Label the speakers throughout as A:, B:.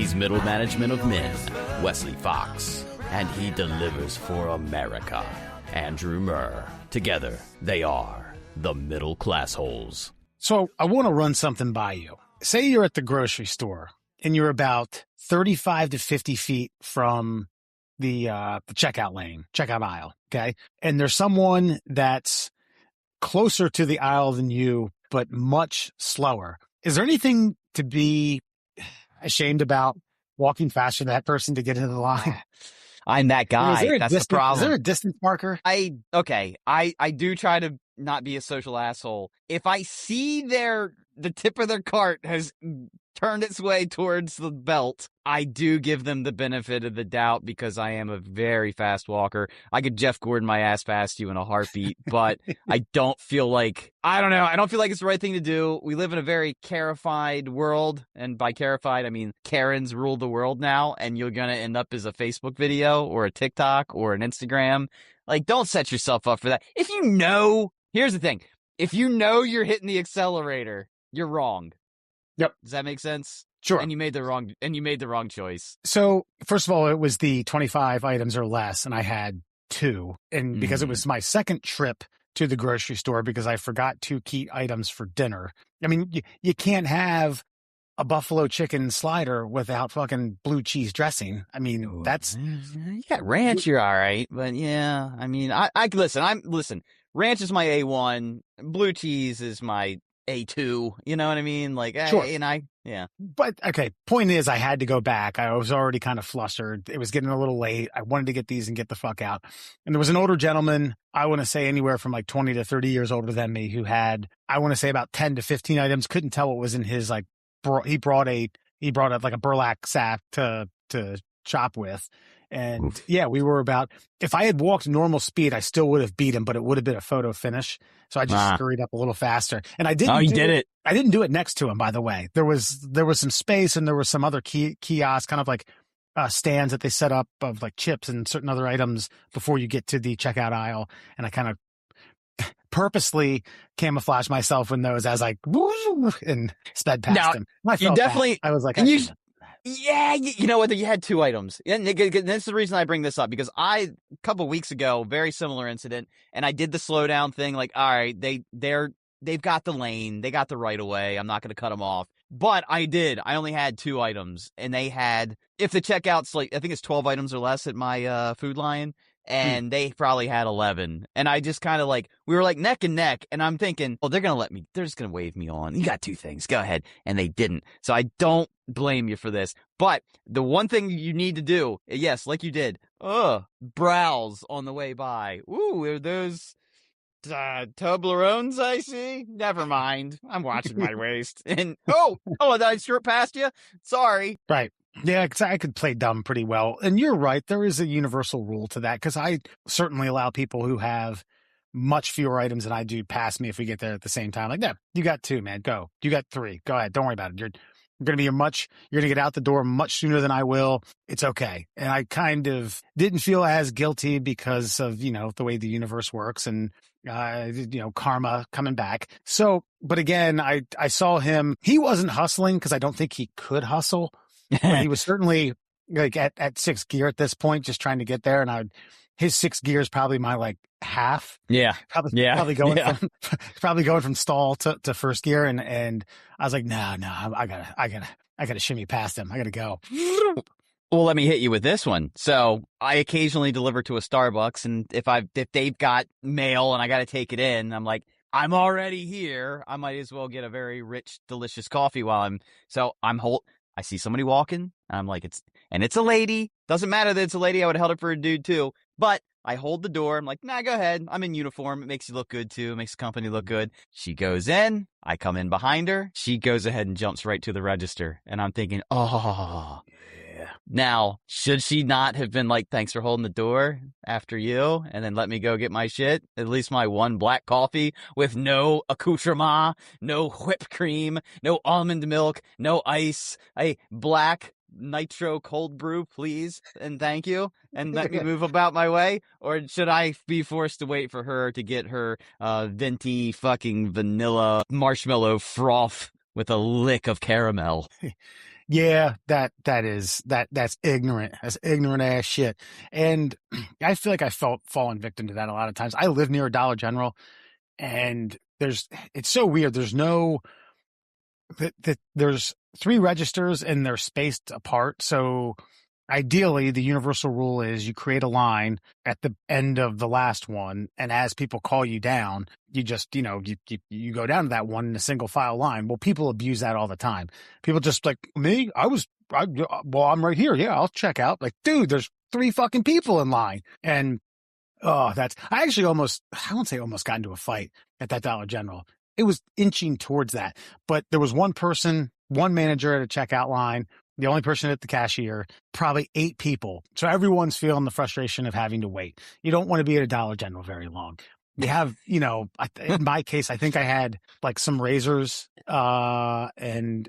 A: He's middle management of men, Wesley Fox, and he delivers for America, Andrew Murr. Together, they are the Middle Class Holes.
B: So I want to run something by you. Say you're at the grocery store and you're about 35 to 50 feet from the checkout aisle, okay? And there's someone that's closer to the aisle than you, but much slower. Is there anything to be ashamed about walking faster than that person to get into the line?
C: I'm that guy. That's the problem.
B: Is there a distance marker?
C: I do try to not be a social asshole. If I see the tip of their cart has turned its way towards the belt, I do give them the benefit of the doubt because I am a very fast walker. I could Jeff Gordon my ass past you in a heartbeat, but I don't feel like it's the right thing to do. We live in a very carified world, and by carified, I mean Karens rule the world now, and you're going to end up as a Facebook video or a TikTok or an Instagram. Like, don't set yourself up for that. Here's the thing. If you know you're hitting the accelerator, you're wrong.
B: Yep.
C: Does that make sense?
B: Sure.
C: And you made the wrong choice.
B: So, first of all, it was the 25 items or less, and I had 2. And because it was my second trip to the grocery store because I forgot 2 key items for dinner. I mean, you can't have a buffalo chicken slider without fucking blue cheese dressing. I mean, that's...
C: You got ranch, you're all right. But yeah, I mean, listen, ranch is my A1. Blue cheese is my A2, you know what I mean? Like,
B: sure.
C: Yeah.
B: But, okay, point is I had to go back. I was already kind of flustered. It was getting a little late. I wanted to get these and get the fuck out. And there was an older gentleman, I want to say anywhere from like 20 to 30 years older than me, who had, I want to say about 10 to 15 items. Couldn't tell what was in his, like, he brought like a burlap sack to shop with. And yeah, we were about, if I had walked normal speed, I still would have beat him, but it would have been a photo finish. So I just scurried up a little faster. And I didn't. Oh, you did it. I didn't do it next to him, by the way. There was some space and there was some other kiosks, kind of like stands that they set up of like chips and certain other items before you get to the checkout aisle. And I kind of purposely camouflage myself in those as I and sped past him. I was like,
C: yeah, you know what? You had 2 items. And this is the reason I bring this up, because a couple weeks ago, very similar incident, and I did the slowdown thing. Like, all right, they've got the lane, they got the right of way. I'm not going to cut them off. But I only had 2 items, and they had, if the checkout's like, I think it's 12 items or less at my Food Lion, and they probably had 11. And I just kind of like, we were like neck and neck, and I'm thinking, they're just going to wave me on. You got 2 things, go ahead. And they didn't. So I don't blame you for this. But the one thing you need to do, yes, like you did, browse on the way by. Ooh, are those Toblerones I see? Never mind. I'm watching my waist. And did I skirt past you? Sorry.
B: Right. Yeah, because I could play dumb pretty well. And you're right. There is a universal rule to that, because I certainly allow people who have much fewer items than I do pass me if we get there at the same time. Like, yeah, you got 2, man. Go. You got 3. Go ahead. Don't worry about it. You're going to get out the door much sooner than I will. It's okay. And I kind of didn't feel as guilty because of, the way the universe works and, karma coming back. So, but again, I saw him. He wasn't hustling because I don't think he could hustle. But he was certainly like at 6th gear at this point, just trying to get there. And his 6th gear is probably my like half.
C: Yeah.
B: Probably going from stall to first gear. And I was like, no, I gotta shimmy past him. I gotta go.
C: Well, let me hit you with this one. So I occasionally deliver to a Starbucks, and if they've got mail and I got to take it in, I'm like, I'm already here. I might as well get a very rich, delicious coffee I see somebody walking. I'm like, it's a lady. Doesn't matter that it's a lady. I would have held it for a dude too. But I hold the door. I'm like, nah, go ahead. I'm in uniform. It makes you look good too. It makes the company look good. She goes in. I come in behind her. She goes ahead and jumps right to the register. And I'm thinking, yeah. Now, should she not have been like, thanks for holding the door after you, and then let me go get my shit? At least my 1 black coffee with no accoutrement, no whipped cream, no almond milk, no ice, a black nitro cold brew, please, and thank you, and let me move about my way? Or should I be forced to wait for her to get her venti fucking vanilla marshmallow froth with a lick of caramel?
B: Yeah, that's ignorant. That's ignorant ass shit. And I feel like I felt fallen victim to that a lot of times. I live near a Dollar General, and it's so weird. There's three registers and they're spaced apart. So ideally, the universal rule is you create a line at the end of the last one, and as people call you down, you just you go down to that one in a single file line. Well, people abuse that all the time. People just like me. I'm right here. Yeah, I'll check out. Like, dude, there's three fucking people in line, and I actually I won't say almost got into a fight at that Dollar General. It was inching towards that, but there was one manager at a checkout line, the only person at the cashier, probably 8 people. So everyone's feeling the frustration of having to wait. You don't want to be at a Dollar General very long. You have, in my case, I think I had like some razors, and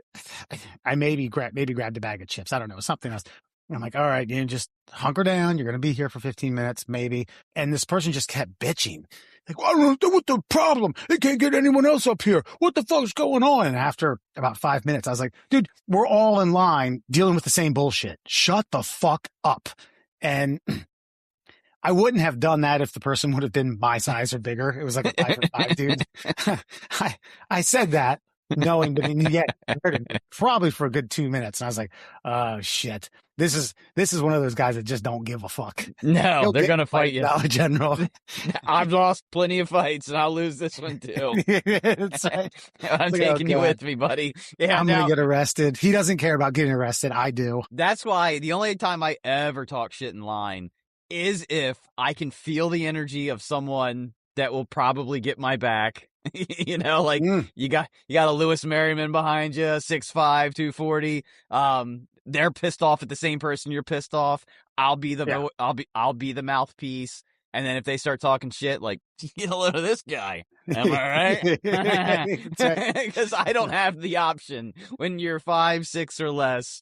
B: I maybe grabbed a bag of chips. I don't know, something else. I'm like, all right, just hunker down. You're going to be here for 15 minutes, maybe. And this person just kept bitching. Like, well, I don't know what the problem. They can't get anyone else up here. What the fuck's going on? And after about 5 minutes, I was like, dude, we're all in line dealing with the same bullshit. Shut the fuck up. And I wouldn't have done that if the person would have been my size or bigger. It was like a 5'5" dude. I said that knowing that he yet probably for a good 2 minutes. And I was like, oh shit. This is one of those guys that just don't give a fuck.
C: No, they're going to fight you.
B: Dollar General.
C: I've lost plenty of fights, and I'll lose this one too.
B: Right.
C: I'm taking you with me, buddy. Yeah,
B: I'm going to get arrested. He doesn't care about getting arrested. I do.
C: That's why the only time I ever talk shit in line is if I can feel the energy of someone that will probably get my back. You got a Lewis Merriman behind you, 6'5", 240. They're pissed off at the same person you're pissed off. I'll be the mouthpiece. And then if they start talking shit, like, get a load of this guy. Am I right? Because I don't have the option. When you're 5'6" or less,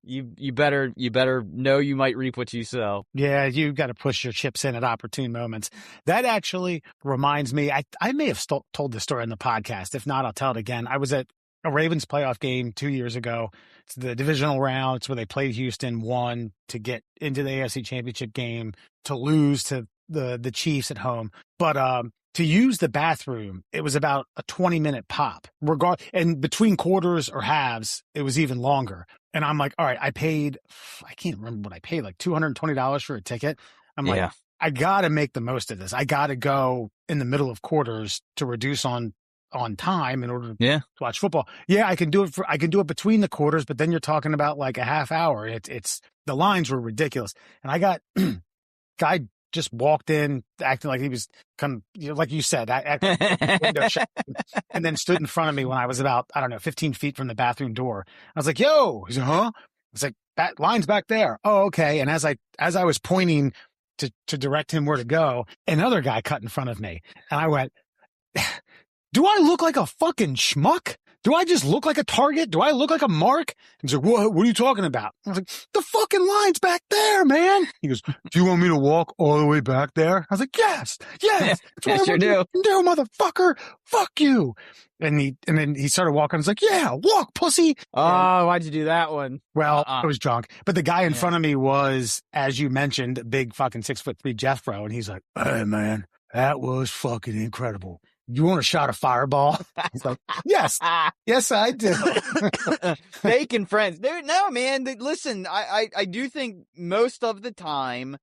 C: you better know you might reap what you sow.
B: Yeah, you got to push your chips in at opportune moments. That actually reminds me, I may have told this story in the podcast. If not, I'll tell it again. I was at a Ravens playoff game 2 years ago. It's the divisional round. It's where they played Houston, won to get into the AFC Championship game, to lose to the Chiefs at home. But to use the bathroom, it was about a 20-minute pop. And between quarters or halves, it was even longer. And I'm like, all right, I can't remember what I paid, like $220 for a ticket. I'm like, I got to make the most of this. I got to go in the middle of quarters to reduce on time in order to watch football. Yeah, I can do it between the quarters, but then you're talking about like a half hour. It's the lines were ridiculous. And I got guy just walked in acting like he was kind of, like you said, window shut, and then stood in front of me when I was about, 15 feet from the bathroom door. I was like, yo, he's like, huh? I was like, that line's back there. Oh, okay. And as I was pointing to direct him where to go, another guy cut in front of me. And I went, do I look like a fucking schmuck? Do I just look like a target? Do I look like a mark? He's like, what are you talking about? I was like, the fucking line's back there, man. He goes, do you want me to walk all the way back there? I was like, yes.
C: Yes, sure do.
B: No, motherfucker. Fuck you. And then he started walking. I was like, yeah, walk, pussy.
C: Oh, why'd you do that one?
B: Well, I was drunk. But the guy in front of me was, as you mentioned, big fucking 6'3" Jeffro. And he's like, hey, man, that was fucking incredible. You want a shot of Fireball? He's like, yes, I do.
C: Faking friends. Dude, no, man. Listen, I do think most of the time,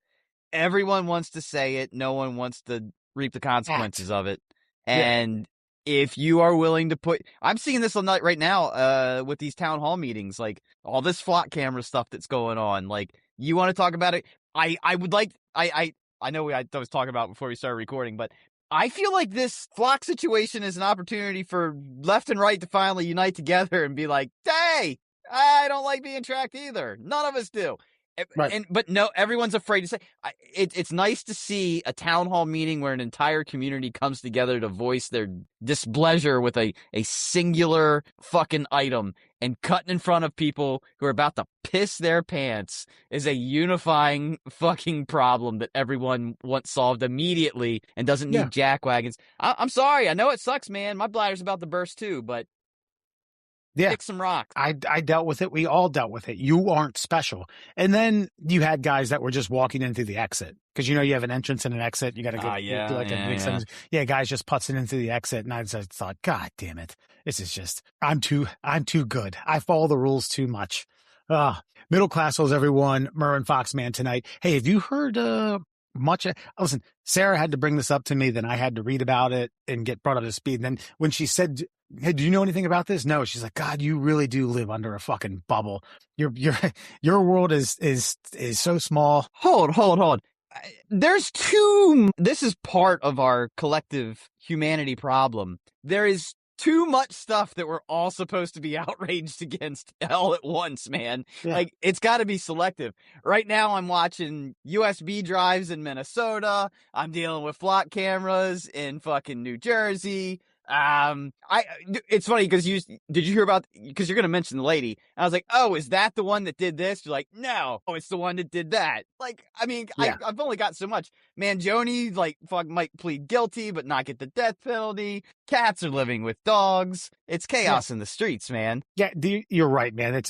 C: everyone wants to say it. No one wants to reap the consequences of it. And if you are willing to I'm seeing this on right now, with these town hall meetings, like all this flock camera stuff that's going on. Like, you want to talk about it? I would like, I know I was talking about before we started recording, but I feel like this flock situation is an opportunity for left and right to finally unite together and be like, hey, I don't like being tracked either. None of us do. Right. But no, everyone's afraid to say. It's nice to see a town hall meeting where an entire community comes together to voice their displeasure with a singular fucking item, and cutting in front of people who are about to piss their pants is a unifying fucking problem that everyone wants solved immediately and doesn't need jackwagons. I'm sorry. I know it sucks, man. My bladder's about to burst too, but
B: Yeah.
C: Kick some rocks.
B: I dealt with it. We all dealt with it. You aren't special. And then you had guys that were just walking in through the exit because you have an entrance and an exit. You got to go do like a big thing. Yeah, guys just putzing in through the exit, and I just thought, God damn it, this is just I'm too good. I follow the rules too much. Middle class holes, everyone. Murr and Foxman tonight. Hey, have you heard much? Listen, Sarah had to bring this up to me, then I had to read about it and get brought up to speed. And then when she said, "Hey, do you know anything about this?" No, she's like, God, you really do live under a fucking bubble. Your world is so small.
C: Hold. There's this is part of our collective humanity problem. There is too much stuff that we're all supposed to be outraged against all at once, man.
B: Yeah.
C: Like, it's got to be selective. Right now, I'm watching USB drives in Minnesota. I'm dealing with flock cameras in fucking New Jersey. It's funny because did you hear about, because you're going to mention the lady. And I was like, oh, is that the one that did this? You're like, no, it's the one that did that. Like, I mean, yeah. I've only got so much. Mangione, like, might plead guilty, but not get the death penalty. Cats are living with dogs. It's chaos in the streets, man.
B: Yeah, you're right, man.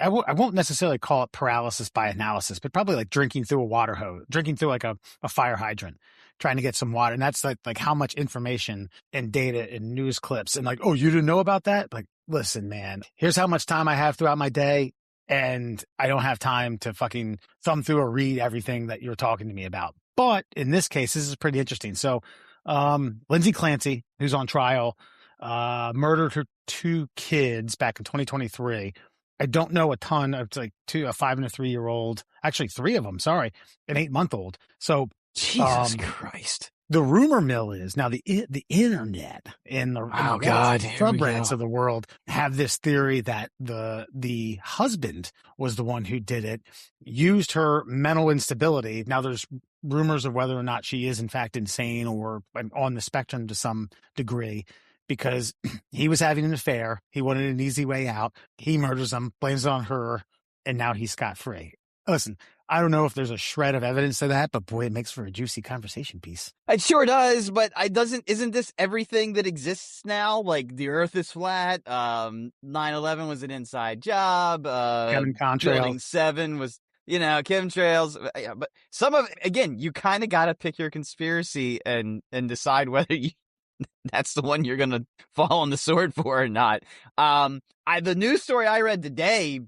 B: I won't necessarily call it paralysis by analysis, but probably like drinking through a water hose, drinking through like a fire hydrant, trying to get some water. And that's like how much information and data and news clips and like, oh, you didn't know about that? Like, listen, man, here's how much time I have throughout my day. And I don't have time to fucking thumb through or read everything that you're talking to me about. But in this case, this is pretty interesting. So, Lindsay Clancy, who's on trial, murdered her 2 kids back in 2023. I don't know a ton of like a 5 and a 3-year-old, actually 3 of them, sorry, an 8-month-old. So
C: Jesus Christ.
B: The rumor mill is now the internet and the subreddits of the world have this theory that the husband was the one who did it, used her mental instability. Now there's rumors of whether or not she is in fact insane or on the spectrum to some degree, because he was having an affair. He wanted an easy way out. He murders him, blames it on her, and now he's scot-free. Listen, I don't know if there's a shred of evidence to that, but boy, it makes for a juicy conversation piece.
C: It sure does, but isn't this everything that exists now? Like, the earth is flat, 9/11 was an inside job,
B: Kevin Contrails.
C: Building 7 was, chemtrails, but some of it, again, you kind of got to pick your conspiracy and decide whether that's the one you're going to fall on the sword for or not. The news story I read today,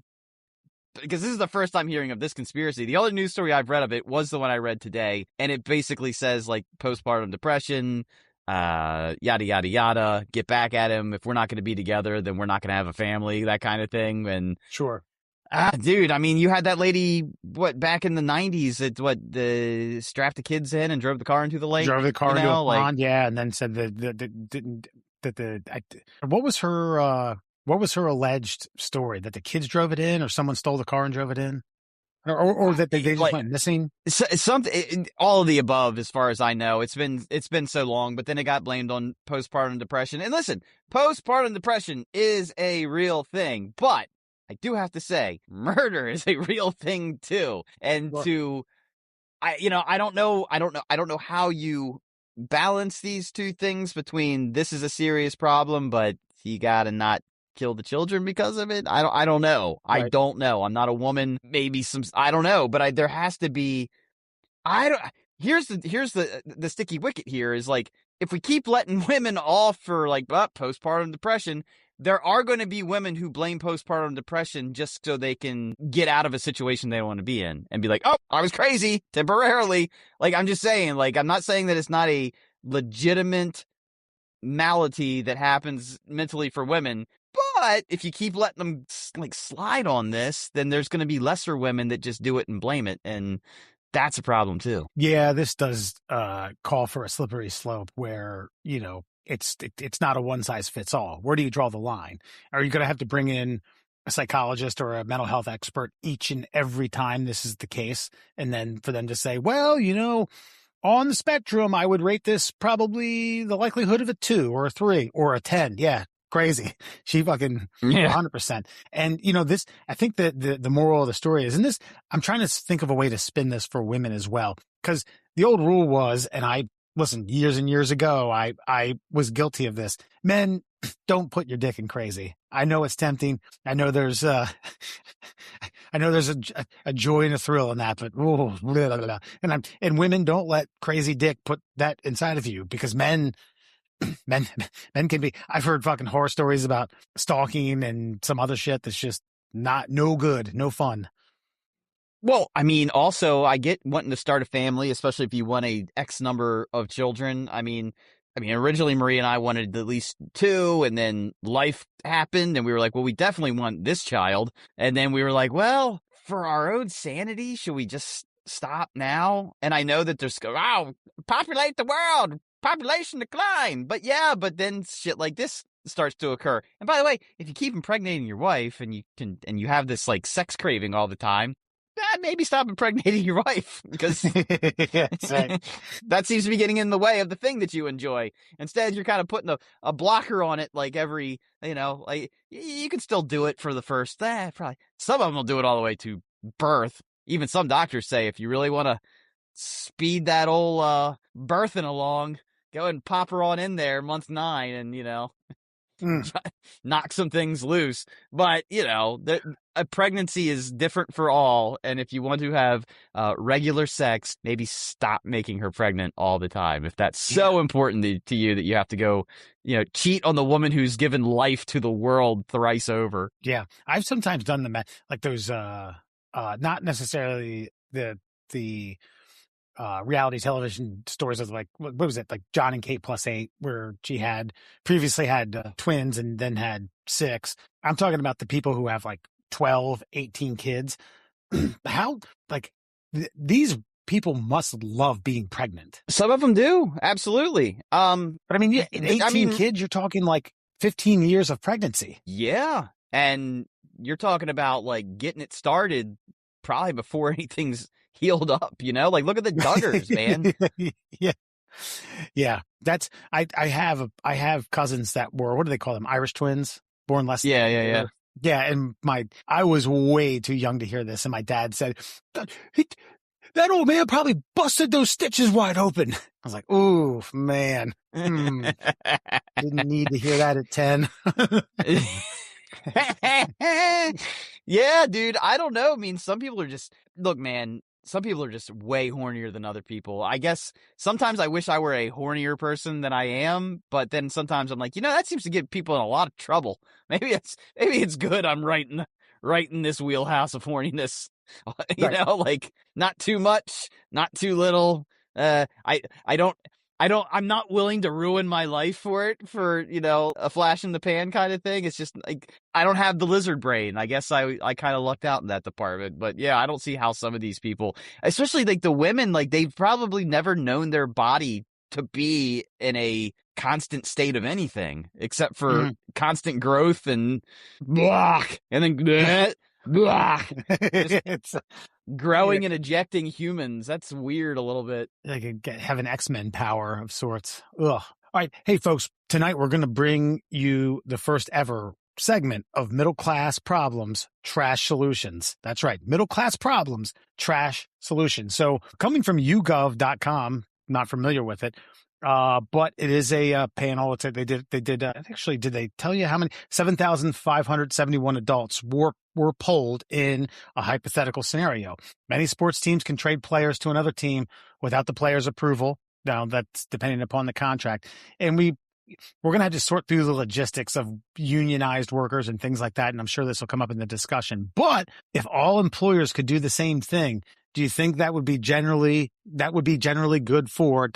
C: because this is the first time hearing of this conspiracy. The other news story I've read of it was the one I read today, and it basically says, like, postpartum depression, yada, yada, yada, get back at him. If we're not going to be together, then we're not going to have a family, that kind of thing. And
B: sure.
C: Dude, I mean, you had that lady, back in the 90s, strapped the kids in and drove the car into the lake?
B: Drove the car into a pond, yeah, and then said what was her... What was her alleged story? That the kids drove it in, or someone stole the car and drove it in, or that they just went missing?
C: Something, all of the above, as far as I know. It's been so long, but then it got blamed on postpartum depression. And listen, postpartum depression is a real thing, but I do have to say, murder is a real thing too. And I don't know how you balance these two things between this is a serious problem, but you gotta not kill the children because of it. I don't know. Right. I don't know. I'm not a woman. Maybe I don't know, but there has to be. Here's the sticky wicket here is, like, if we keep letting women off for like postpartum depression, there are going to be women who blame postpartum depression just so they can get out of a situation they don't want to be in and be like, oh, I was crazy temporarily. Like, I'm just saying, like, I'm not saying that it's not a legitimate malady that happens mentally for women. But if you keep letting them like slide on this, then there's going to be lesser women that just do it and blame it. And that's a problem too.
B: Yeah, this does call for a slippery slope where, it's not a one size fits all. Where do you draw the line? Are you going to have to bring in a psychologist or a mental health expert each and every time this is the case? And then for them to say, well, on the spectrum, I would rate this probably the likelihood of a 2 or a 3 or a 10. Yeah. Crazy. She fucking 100%. And this, I think that the moral of the story is in this. I'm trying to think of a way to spin this for women as well. Cause the old rule was, and I listen, years and years ago, I was guilty of this. Men, don't put your dick in crazy. I know it's tempting. I know there's I know there's a joy and a thrill in that, but oh, blah, blah, blah. And women, don't let crazy dick put that inside of you, because men men can be. I've heard fucking horror stories about stalking and some other shit that's just no good, no fun.
C: Well, I mean, also, I get wanting to start a family, especially if you want a X number of children. I mean, originally Marie and I wanted at least two, and then life happened, and we were like, well, we definitely want this child. And then we were like, well, for our own sanity, should we just stop now? And I know that there's, populate the world, population decline. But yeah, but then shit like this starts to occur. And by the way, if you keep impregnating your wife and you have this like sex craving all the time, maybe stop impregnating your wife, because
B: Yeah, right.
C: that seems to be getting in the way of the thing that you enjoy. Instead, you're kind of putting a blocker on it, like every, like you can still do it for the first, probably some of them will do it all the way to birth. Even some doctors say if you really want to speed that old birthing along, go and pop her on in there month 9 and, knock some things loose. But, a pregnancy is different for all. And if you want to have regular sex, maybe stop making her pregnant all the time. If that's so important to you that you have to go, cheat on the woman who's given life to the world thrice over.
B: Yeah. I've sometimes done like those, not necessarily the reality television stories of like, what was it? Like John and Kate +8, where she had previously had twins and then had 6. I'm talking about the people who have like 12, 18 kids. How, like, these people must love being pregnant.
C: Some of them do. Absolutely.
B: But I mean, 18 kids, you're talking like 15 years of pregnancy.
C: Yeah. And you're talking about like getting it started probably before anything's healed up, like look at the Duggars, man.
B: Yeah. That's, I have cousins that were, what do they call them? Irish twins, born less.
C: Yeah.
B: Yeah. And I was way too young to hear this. And my dad said, that old man probably busted those stitches wide open. I was like, ooh, man. Didn't need to hear that at 10.
C: Yeah, dude. I don't know. I mean, some people are just, look, man, some people are just way hornier than other people. I guess sometimes I wish I were a hornier person than I am, but then sometimes I'm like, that seems to get people in a lot of trouble. Maybe it's good I'm right in this wheelhouse of horniness. Like not too much, not too little. I'm not willing to ruin my life for it, for, a flash in the pan kind of thing. It's just like, I don't have the lizard brain. I guess I kind of lucked out in that department. But yeah, I don't see how some of these people, especially like the women, like they've probably never known their body to be in a constant state of anything except for constant growth and blah, and then blah,
B: It's
C: growing and ejecting humans. That's weird a little bit.
B: Like have an X-Men power of sorts. Ugh. All right. Hey, folks, tonight we're going to bring you the first ever segment of Middle Class Problems, Trash Solutions. That's right. Middle Class Problems, Trash Solutions. So coming from YouGov.com, not familiar with it, but it is a panel. It's they did actually, did they tell you how many? 7,571 adults were polled in a hypothetical scenario. Many sports teams can trade players to another team without the player's approval. Now, that's depending upon the contract. And we're going to have to sort through the logistics of unionized workers and things like that. And I'm sure this will come up in the discussion. But if all employers could do the same thing, do you think that would be generally good for ...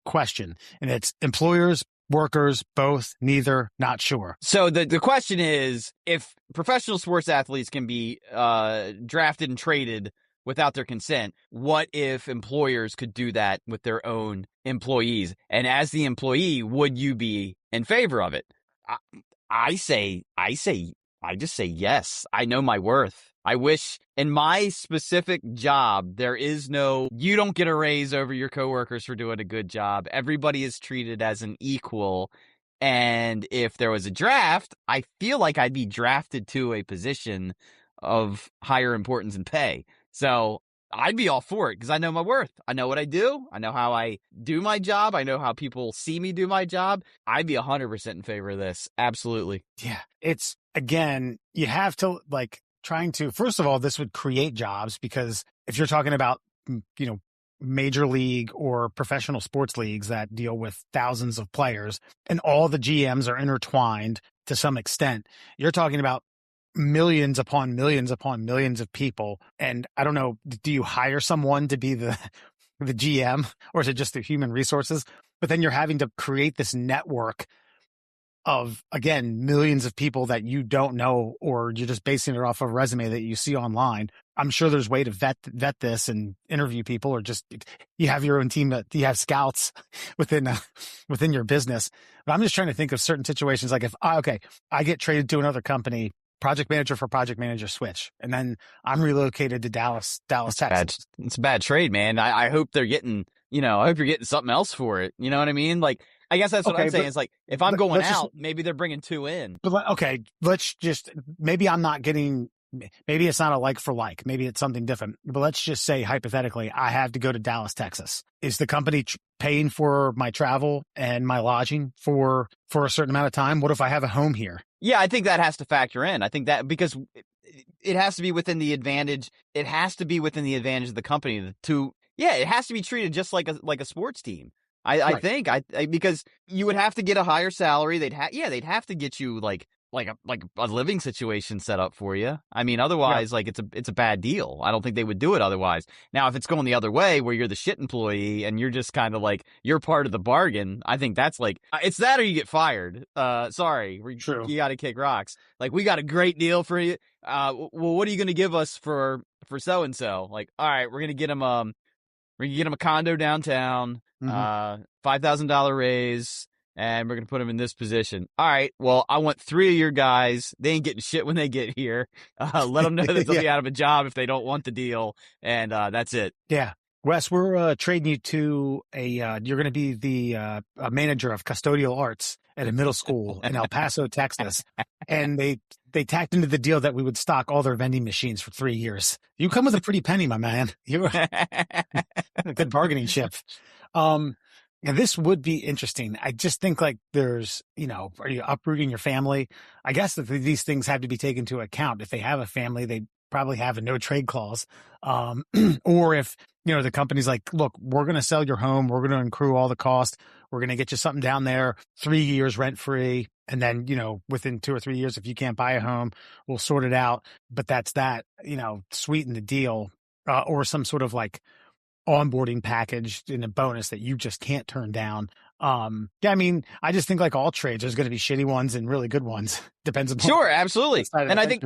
B: question? And it's employers, workers, both, neither, not sure.
C: So the question is, if professional sports athletes can be drafted and traded without their consent, what if employers could do that with their own employees? And as the employee, would you be in favor of it? I just say yes. I know my worth. I wish in my specific job, there is you don't get a raise over your coworkers for doing a good job. Everybody is treated as an equal. And if there was a draft, I feel like I'd be drafted to a position of higher importance and pay. So I'd be all for it because I know my worth. I know what I do. I know how I do my job. I know how people see me do my job. I'd be 100% in favor of this. Absolutely.
B: Yeah. It's, again, you have to trying to, first of all, this would create jobs because if you're talking about, major league or professional sports leagues that deal with thousands of players and all the GMs are intertwined to some extent, you're talking about millions upon millions upon millions of people. And I don't know, do you hire someone to be the GM or is it just the human resources? But then you're having to create this network of, again, millions of people that you don't know, or you're just basing it off of a resume that you see online. I'm sure there's a way to vet this and interview people, or just you have your own team that you have scouts within your business. But I'm just trying to think of certain situations. Like if I get traded to another company, project manager for project manager switch, and then I'm relocated to Dallas, Texas.
C: It's a bad trade, man. I hope they're getting, I hope you're getting something else for it. You know what I mean? Like, I guess that's what I'm saying. It's like, if I'm going out, maybe they're bringing two in.
B: But okay, maybe I'm not getting, maybe it's not a like for like, maybe it's something different. But let's just say hypothetically, I have to go to Dallas, Texas. Is the company paying for my travel and my lodging for a certain amount of time? What if I have a home here?
C: Yeah, I think that has to factor in. I think that because it has to be within the advantage. It has to be within the advantage of the company it has to be treated just like a sports team. I think because you would have to get a higher salary. They'd have to get you like a living situation set up for you. I mean, otherwise, it's a bad deal. I don't think they would do it otherwise. Now, if it's going the other way, where you're the shit employee and you're just kind of like you're part of the bargain, I think that's like it's that or you get fired. Sorry,
B: True.
C: You got to kick rocks. Like, we got a great deal for you. Well, what are you going to give us for so and so? Like, all right, we're gonna get him a condo downtown. $5,000 raise, and we're going to put him in this position. All right, well, I want 3 of your guys. They ain't getting shit when they get here. Let them know that they'll be out of a job if they don't want the deal, and that's it.
B: Yeah. Wes, we're trading you to you're going to be the manager of custodial arts at a middle school in El Paso, Texas. And they tacked into the deal that we would stock all their vending machines for 3 years. You come with a pretty penny, my man. You're a good bargaining chip. And this would be interesting. I just think there's, are you uprooting your family? I guess that these things have to be taken into account. If they have a family, they probably have a no trade clause. Or if, the company's like, look, we're going to sell your home. We're going to accrue all the cost. We're going to get you something down there, 3 years rent free. And then, within 2 or 3 years, if you can't buy a home, we'll sort it out. But that's that, sweeten the deal, or some sort of onboarding package in a bonus that you just can't turn down. I mean, I just think all trades, there's going to be shitty ones and really good ones. Depends on
C: sure, absolutely. And I think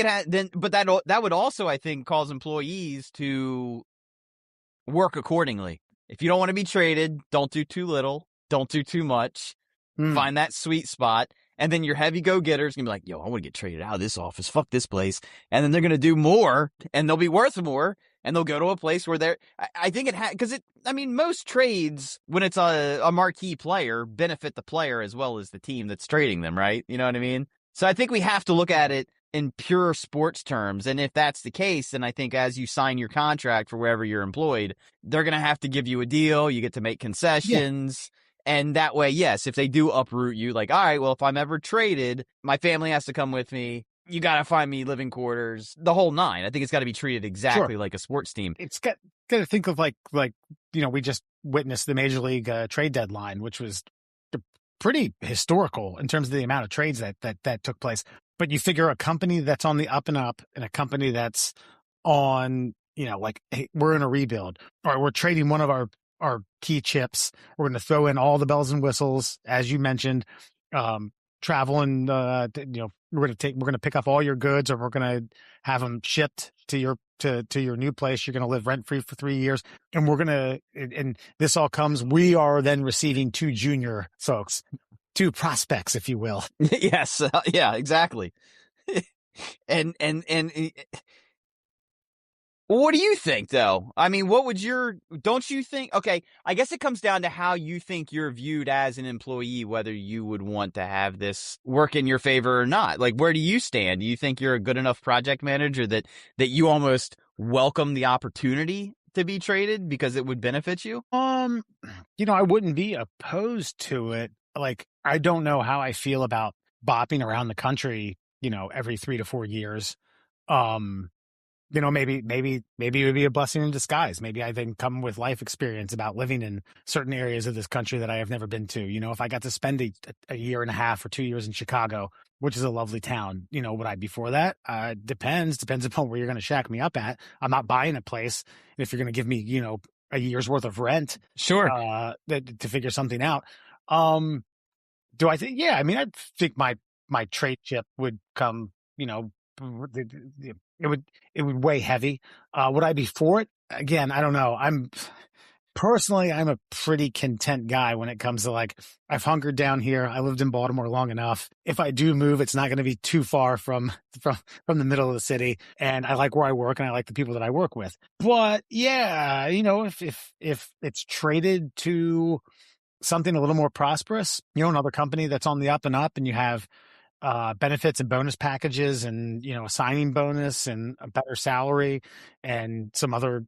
C: it had then, but that would also, I think, cause employees to work accordingly. If you don't want to be traded, don't do too little, don't do too much. Find that sweet spot. And then your heavy go-getters going to be like, yo, I want to get traded out of this office. Fuck this place. And then they're going to do more and they'll be worth more. And they'll go to a place where I think because most trades, when it's a marquee player, benefit the player as well as the team that's trading them, right? You know what I mean? So I think we have to look at it in pure sports terms. And if that's the case, then I think as you sign your contract for wherever you're employed, they're going to have to give you a deal. You get to make concessions. Yeah. And that way, yes, if they do uproot you, all right, well, if I'm ever traded, my family has to come with me. You got to find me living quarters, the whole nine. I think it's got to be treated exactly like a sports team.
B: It's got to think of we just witnessed the Major League trade deadline, which was pretty historical in terms of the amount of trades that took place. But you figure a company that's on the up and up and a company that's on, hey, we're in a rebuild, or we're trading one of our key chips. We're going to throw in all the bells and whistles, as you mentioned, travel and, we're going to pick up all your goods, or we're going to have them shipped to your new place. You're going to live rent free for 3 years. And and this all comes, we are then receiving 2 junior folks, 2 prospects, if you will.
C: Yes. Yeah, exactly. and what do you think, though? I mean, don't you think, okay, I guess it comes down to how you think you're viewed as an employee, whether you would want to have this work in your favor or not. Where do you stand? Do you think you're a good enough project manager that you almost welcome the opportunity to be traded because it would benefit you?
B: I wouldn't be opposed to it. Like, I don't know how I feel about bopping around the country, every 3 to 4 years. Maybe it would be a blessing in disguise. Maybe I then come with life experience about living in certain areas of this country that I have never been to. If I got to spend a year and a half or 2 years in Chicago, which is a lovely town, would I be for that? Depends upon where you're going to shack me up at. I'm not buying a place. If you're going to give me, a year's worth of rent,
C: sure,
B: to figure something out. Do I think? Yeah, I mean, I think my trade chip would come, it would weigh heavy. Would I be for it? Again, I don't know. I'm a pretty content guy when it comes to, like, I've hunkered down here. I lived in Baltimore long enough. If I do move, it's not going to be too far from the middle of the city. And I like where I work and I like the people that I work with. But yeah, if it's traded to something a little more prosperous, another company that's on the up and up, and you have benefits and bonus packages and, a signing bonus and a better salary and some other,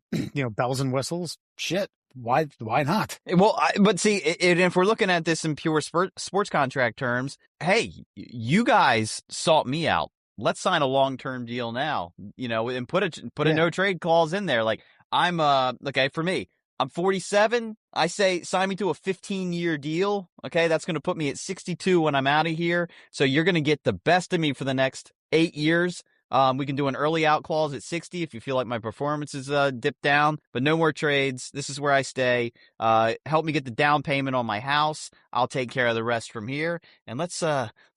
B: bells and whistles, shit. Why not?
C: Well, but see, if we're looking at this in pure sports contract terms, hey, you guys sought me out. Let's sign a long-term deal now, and put a no trade clause in there. Like, I'm okay, for me, I'm 47. I say sign me to a 15-year deal. Okay, that's going to put me at 62 when I'm out of here. So you're going to get the best of me for the next 8 years. We can do an early out clause at 60 if you feel like my performance is dipped down, but no more trades. This is where I stay. Help me get the down payment on my house. I'll take care of the rest from here. And let's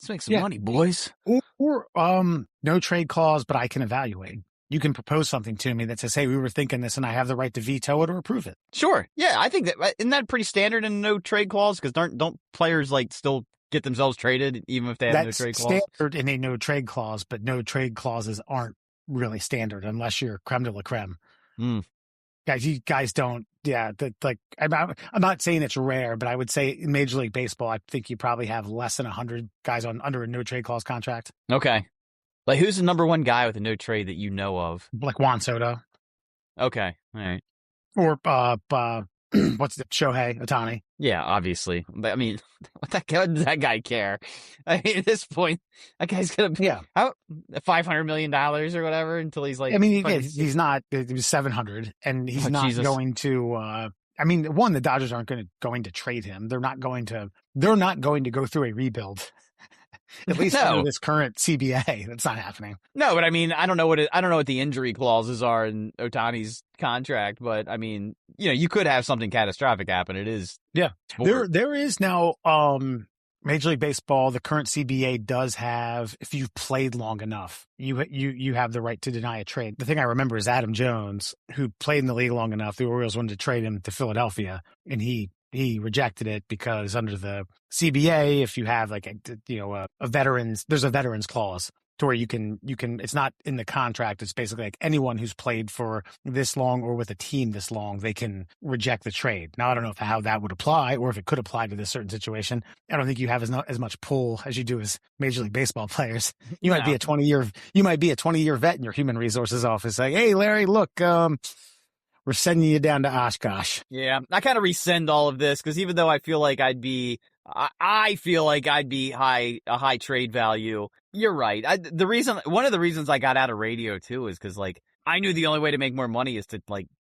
C: make some money, boys.
B: Or no trade clause, but I can evaluate. You can propose something to me that says, hey, we were thinking this, and I have the right to veto it or approve it.
C: Sure. Yeah, I think isn't that pretty standard in no trade clause? Because don't players still get themselves traded even if they have no trade clause?
B: That's standard in a no trade clause, but no trade clauses aren't really standard unless you're creme de la creme. Guys, you guys don't. Yeah, I'm not saying it's rare, but I would say in Major League Baseball, I think you probably have less than 100 guys under a no trade clause contract.
C: Okay. Like, who's the number one guy with a no trade that you know of?
B: Like Juan Soto.
C: Okay. All right.
B: Or what's the Shohei Ohtani?
C: Yeah, obviously. But I mean, what does that guy care? I mean, at this point, that guy's gonna be $500 million or whatever until he's like.
B: I mean, he's not. He was 700, and he's not going to. I mean, the Dodgers aren't going to trade him. They're not going to go through a rebuild. At least under this current CBA, that's not happening.
C: No, but I mean, I don't know what the injury clauses are in Ohtani's contract, but I mean, you could have something catastrophic happen. It is sport.
B: There is now Major League Baseball. The current CBA does have, if you've played long enough, you have the right to deny a trade. The thing I remember is Adam Jones, who played in the league long enough. The Orioles wanted to trade him to Philadelphia, and he rejected it because under the CBA, if you have there's a veterans clause to where you can, it's not in the contract. It's basically like anyone who's played for this long or with a team this long, they can reject the trade. Now, I don't know how that would apply or if it could apply to this certain situation. I don't think you have as much pull as you do as Major League Baseball players. You might be a 20-year vet in your human resources office. Like, hey, Larry, look, we're sending you down to Oshkosh.
C: Yeah, I kind of rescind all of this because even though I feel like I'd be a high trade value. You're right. One of the reasons I got out of radio too is because I knew the only way to make more money is to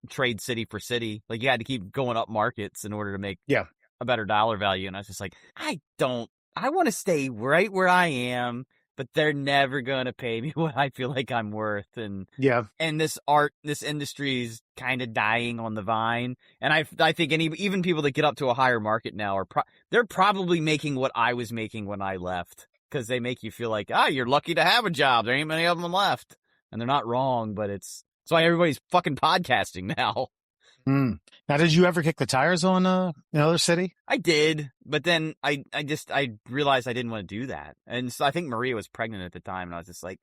C: trade city for city. Like, you had to keep going up markets in order to make a better dollar value. And I was just like, I want to stay right where I am. But they're never going to pay me what I feel like I'm worth. And this industry is kind of dying on the vine. And I think even people that get up to a higher market now they're probably making what I was making when I left. Because they make you feel like, you're lucky to have a job. There ain't many of them left. And they're not wrong, but it's why everybody's fucking podcasting now.
B: Now, did you ever kick the tires on another city?
C: I did, but then I realized I didn't want to do that. And so I think Maria was pregnant at the time, and I was just like,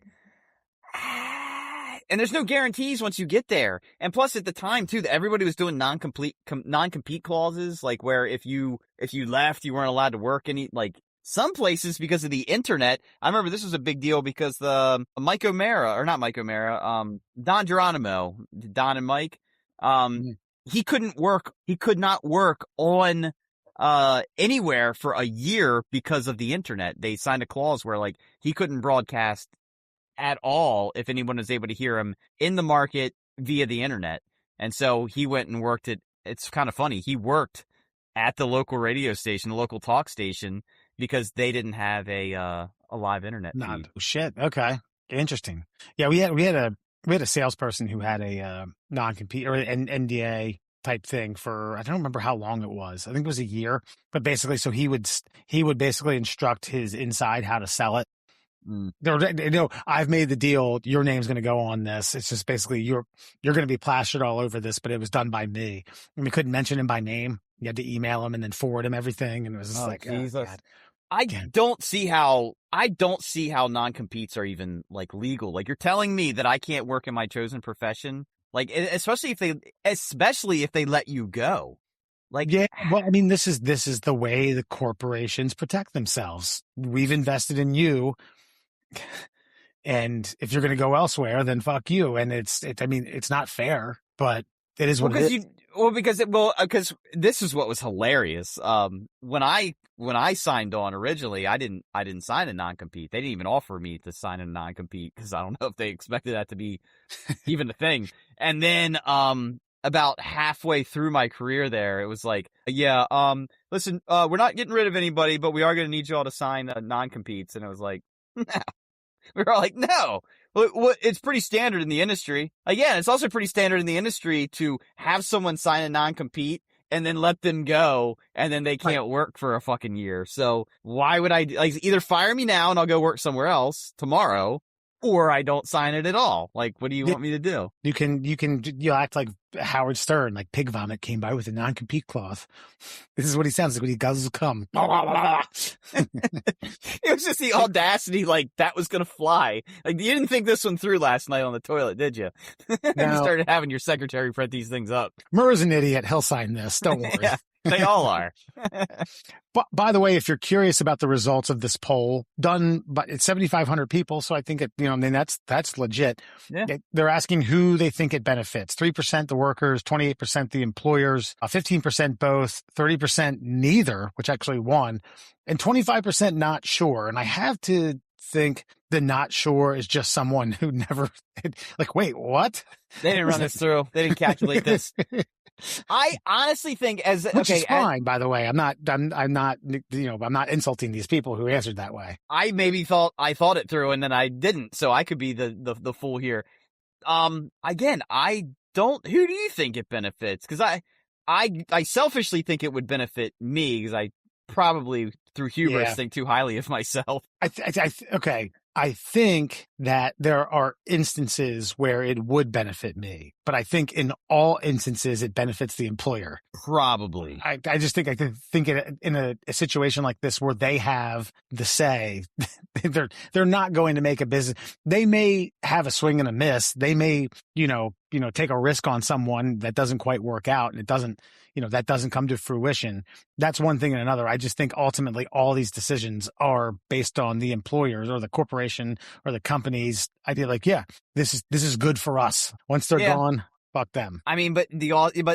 C: and there's no guarantees once you get there. And plus, at the time too, everybody was doing non-compete clauses, like where if you left, you weren't allowed to work any some places because of the internet. I remember this was a big deal because the Mike O'Mara, or not Mike O'Mara, Don Geronimo, Don and Mike, he could not work on anywhere for a year because of the internet. They signed a clause where like he couldn't broadcast at all if anyone was able to hear him in the market via the internet. And so he went and worked at, it's kind of funny, he worked at the local radio station, the local talk station, because they didn't have a live internet feed.
B: Shit. Okay. Interesting. Yeah, we had a salesperson who had a non-compete or an NDA type thing for, I don't remember how long it was. I think it was a year, but basically, so he would basically instruct his inside how to sell it. I've made the deal. Your name's going to go on this. It's just basically you're going to be plastered all over this, but it was done by me. And we couldn't mention him by name. You had to email him and then forward him everything. And it was just like,
C: Jesus. I don't see how non-competes are even like legal. Like you're telling me that I can't work in my chosen profession, like especially if they let you go. Like,
B: yeah, well, I mean, this is the way the corporations protect themselves. We've invested in you. And if you're going to go elsewhere, then fuck you. And I mean, it's not fair, but it is what it is.
C: Because this is what was hilarious. When I signed on originally, I didn't sign a non-compete. They didn't even offer me to sign a non-compete because I don't know if they expected that to be even a thing. And then, about halfway through my career there, it was like, yeah, listen, we're not getting rid of anybody, but we are going to need you all to sign non-competes. And it was like, no. We were all like, no. It's pretty standard in the industry. Again, it's also pretty standard in the industry to have someone sign a non-compete and then let them go, and then they can't work for a fucking year. So why would I either fire me now and I'll go work somewhere else tomorrow, or I don't sign it at all? Like, what do you want me to do?
B: You act like Howard Stern, like pig vomit came by with a non-compete clause. This is what he sounds like when he guzzles cum.
C: It was just the audacity, like that was gonna fly. Like you didn't think this one through last night on the toilet, did you? And you started having your secretary print these things up.
B: Murr's an idiot. He'll sign this. Don't worry.
C: Yeah, they all are.
B: But by the way, if you're curious about the results of this poll done, but it's 7,500 people, so I think that's legit.
C: Yeah.
B: They're asking who they think it benefits. 3% the workers, 28% the employers, 15% both, 30% neither, which actually won, and 25% not sure. And I have to think the not sure is just someone who never like, wait, what?
C: They didn't run this through. They didn't calculate this. I honestly think
B: which is fine, by the way. I'm not insulting these people who answered that way.
C: I thought it through and then I didn't, so I could be the fool here. Again, who do you think it benefits? Because I selfishly think it would benefit me because I probably through hubris think too highly of myself.
B: Okay. I think that there are instances where it would benefit me, but I think in all instances it benefits the employer.
C: Probably.
B: I just think in a situation like this where they have the say, they're not going to make a business. They may have a swing and a miss. They may, take a risk on someone that doesn't quite work out and it doesn't, that doesn't come to fruition. That's one thing and another. I just think ultimately all these decisions are based on the employers or the corporation or the company's idea. Like, yeah, this is good for us. Once they're gone, fuck them.
C: I mean, but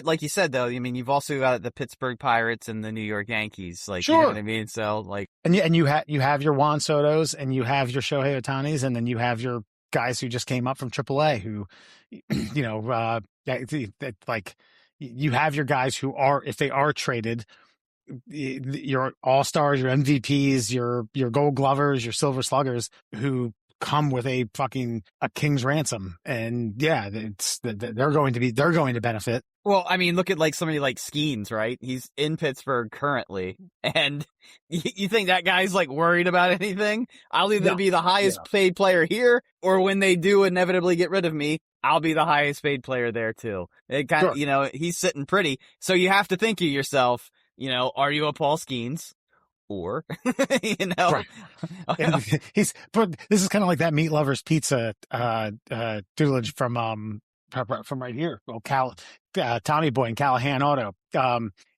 C: like you said though, I mean, you've also got the Pittsburgh Pirates and the New York Yankees. Like,
B: sure.
C: You know what I mean? So like,
B: and you have your Juan Sotos and you have your Shohei Ohtanis, and then you have your guys who just came up from AAA who, like you have your guys who are, if they are traded, your all-stars, your MVPs, your gold glovers, your silver sluggers who come with a king's ransom. And yeah, they're going to benefit.
C: Well, I mean, look at like somebody like Skeens, right? He's in Pittsburgh currently, and you think that guy's like worried about anything? I'll either be the highest paid player here, or when they do inevitably get rid of me, I'll be the highest paid player there too. It kind of, he's sitting pretty. So you have to think to yourself, are you a Paul Skeens? Or,
B: right. But this is kind of like that Meat Lovers Pizza, tutelage from right here. Well, Tommy Boy and Callahan Auto.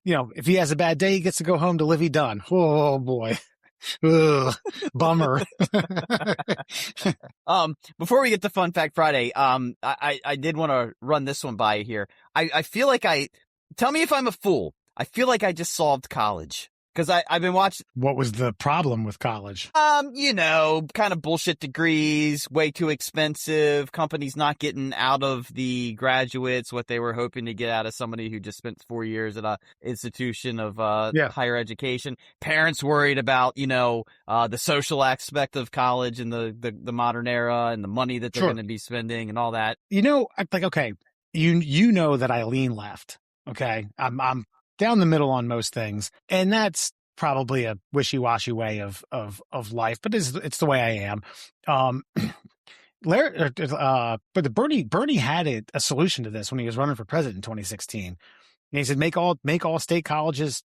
B: If he has a bad day, he gets to go home to Livy Dunn. Oh boy. Ugh, bummer.
C: Before we get to Fun Fact Friday, I did want to run this one by you here. I feel like tell me if I'm a fool. I feel like I just solved college. Because I've been watching.
B: What was the problem with college?
C: Kind of bullshit degrees, way too expensive, companies not getting out of the graduates what they were hoping to get out of somebody who just spent 4 years at a institution of higher education. Parents worried about, the social aspect of college and the modern era and the money that they're going to be spending and all that.
B: Okay, you know that I lean left. Okay, I'm down the middle on most things, and that's probably a wishy-washy way of life, but it's the way I am. But Bernie had a solution to this when he was running for president in 2016, and he said make all state colleges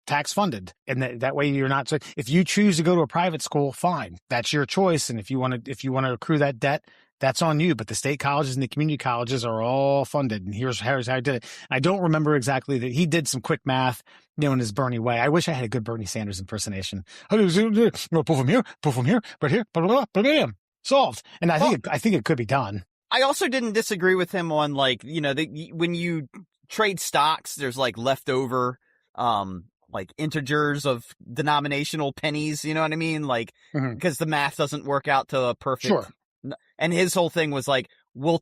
B: tax funded, and that way you're not. So if you choose to go to a private school, fine, that's your choice, and if you want to accrue that debt, that's on you. But the state colleges and the community colleges are all funded. And here's how I did it. I don't remember exactly that. He did some quick math, in his Bernie way. I wish I had a good Bernie Sanders impersonation. Pull from here, right here, blah, blah, blah, blah, solved. And I think it could be done.
C: I also didn't disagree with him on when you trade stocks, there's leftover, integers of denominational pennies. You know what I mean? Because the math doesn't work out to a perfect.
B: Sure.
C: And his whole thing was we'll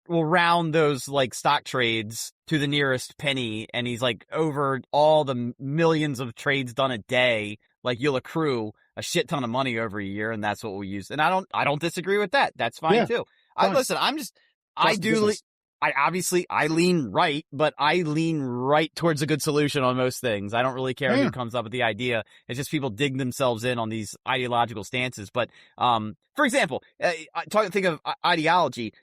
C: round those stock trades to the nearest penny. And he's over all the millions of trades done a day, you'll accrue a shit ton of money over a year. And that's what we'll use. And I don't disagree with that. That's fine too. I lean right, but I lean right towards a good solution on most things. I don't really care who comes up with the idea. It's just people dig themselves in on these ideological stances. But, for example, think of ideology.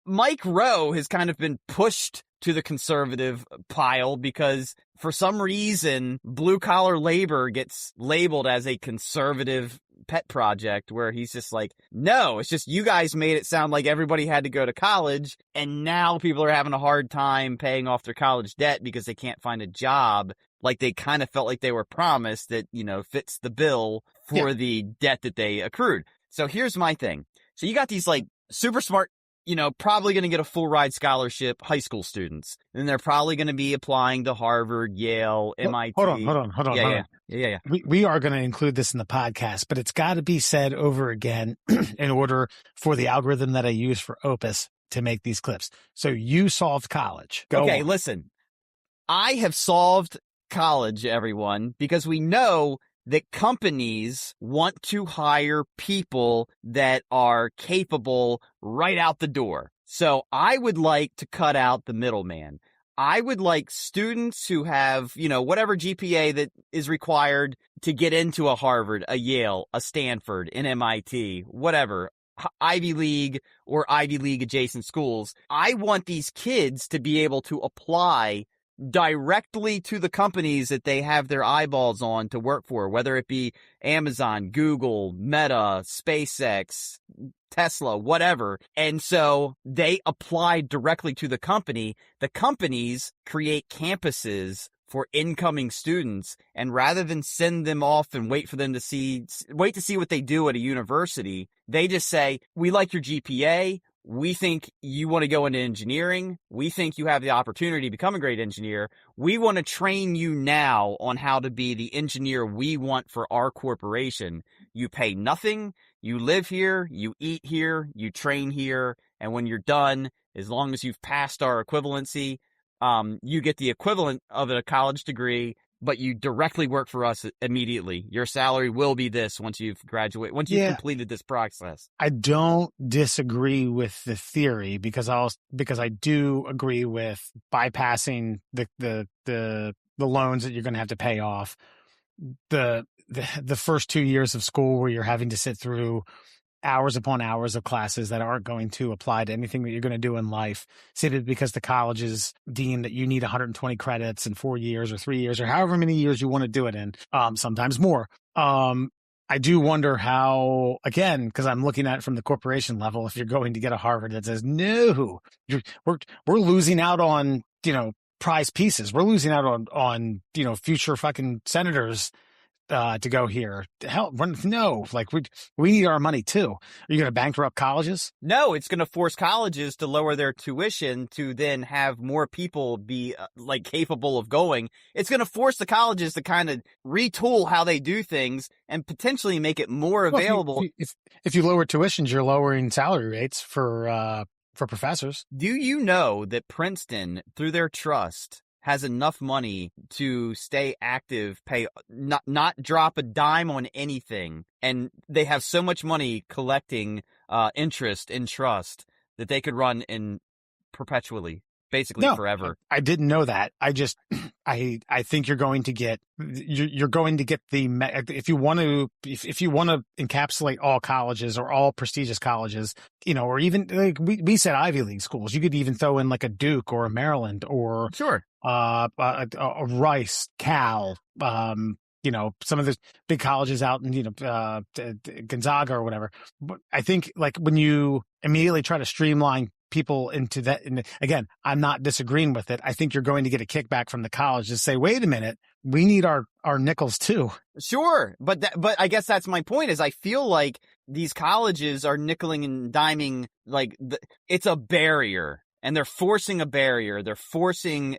C: Mike Rowe has kind of been pushed to the conservative pile because for some reason, blue collar labor gets labeled as a conservative pet project, where he's just no, it's just you guys made it sound like everybody had to go to college, and now people are having a hard time paying off their college debt because they can't find a job they kind of felt like they were promised that, fits the bill for the debt that they accrued. So here's my thing. So you got these super smart, probably going to get a full ride scholarship high school students, and they're probably going to be applying to Harvard, Yale, MIT.
B: Hold on.
C: Yeah.
B: We are going to include this in the podcast, but it's got to be said over again in order for the algorithm that I use for Opus to make these clips. So you solved college. Go on.
C: Listen, I have solved college, everyone, because we know that companies want to hire people that are capable right out the door. So I would like to cut out the middleman. I would like students who have, whatever GPA that is required to get into a Harvard, a Yale, a Stanford, an MIT, whatever, Ivy League or Ivy League adjacent schools. I want these kids to be able to apply directly to the companies that they have their eyeballs on to work for, whether it be Amazon, Google, Meta, SpaceX, Tesla, whatever. And so they apply directly to the company. The companies create campuses for incoming students, and rather than send them off and wait to see what they do at a university, they just say, we like your GPA. We think you want to go into engineering. We think you have the opportunity to become a great engineer. We want to train you now on how to be the engineer we want for our corporation. You pay nothing. You live here. You eat here. You train here. And when you're done, as long as you've passed our equivalency, you get the equivalent of a college degree, but you directly work for us immediately. Your salary will be this once you've graduated, once you've completed this process.
B: I don't disagree with the theory because I do agree with bypassing the loans that you're going to have to pay off. The first 2 years of school where you're having to sit through hours upon hours of classes that aren't going to apply to anything that you're going to do in life, simply because the colleges deem that you need 120 credits in 4 years or 3 years or however many years you want to do it in, sometimes more. I do wonder how, again, because I'm looking at it from the corporation level, if you're going to get a Harvard that says, no, we're losing out on, prize pieces. We're losing out on future fucking senators to go here. Hell, no, like we need our money too. Are you going to bankrupt colleges?
C: No, it's going to force colleges to lower their tuition to then have more people be like capable of going. It's going to force the colleges to kind of retool how they do things and potentially make it more available.
B: If you lower tuitions, you're lowering salary rates for professors.
C: Do you know that Princeton, through their trust, has enough money to stay active, pay not drop a dime on anything, and they have so much money collecting interest in trust that they could run in perpetually, basically forever.
B: I didn't know that. I just I think you're going to get the if you want to encapsulate all colleges or all prestigious colleges, or even like we said Ivy League schools. You could even throw in like a Duke or a Maryland or
C: sure.
B: A Rice, Cal, some of the big colleges out in, Gonzaga or whatever. But I think like when you immediately try to streamline people into that, and again, I'm not disagreeing with it. I think you're going to get a kickback from the college to say, wait a minute, we need our nickels too.
C: Sure. But I guess that's my point is I feel like these colleges are nickeling and diming, like it's a barrier. And they're forcing a barrier. They're forcing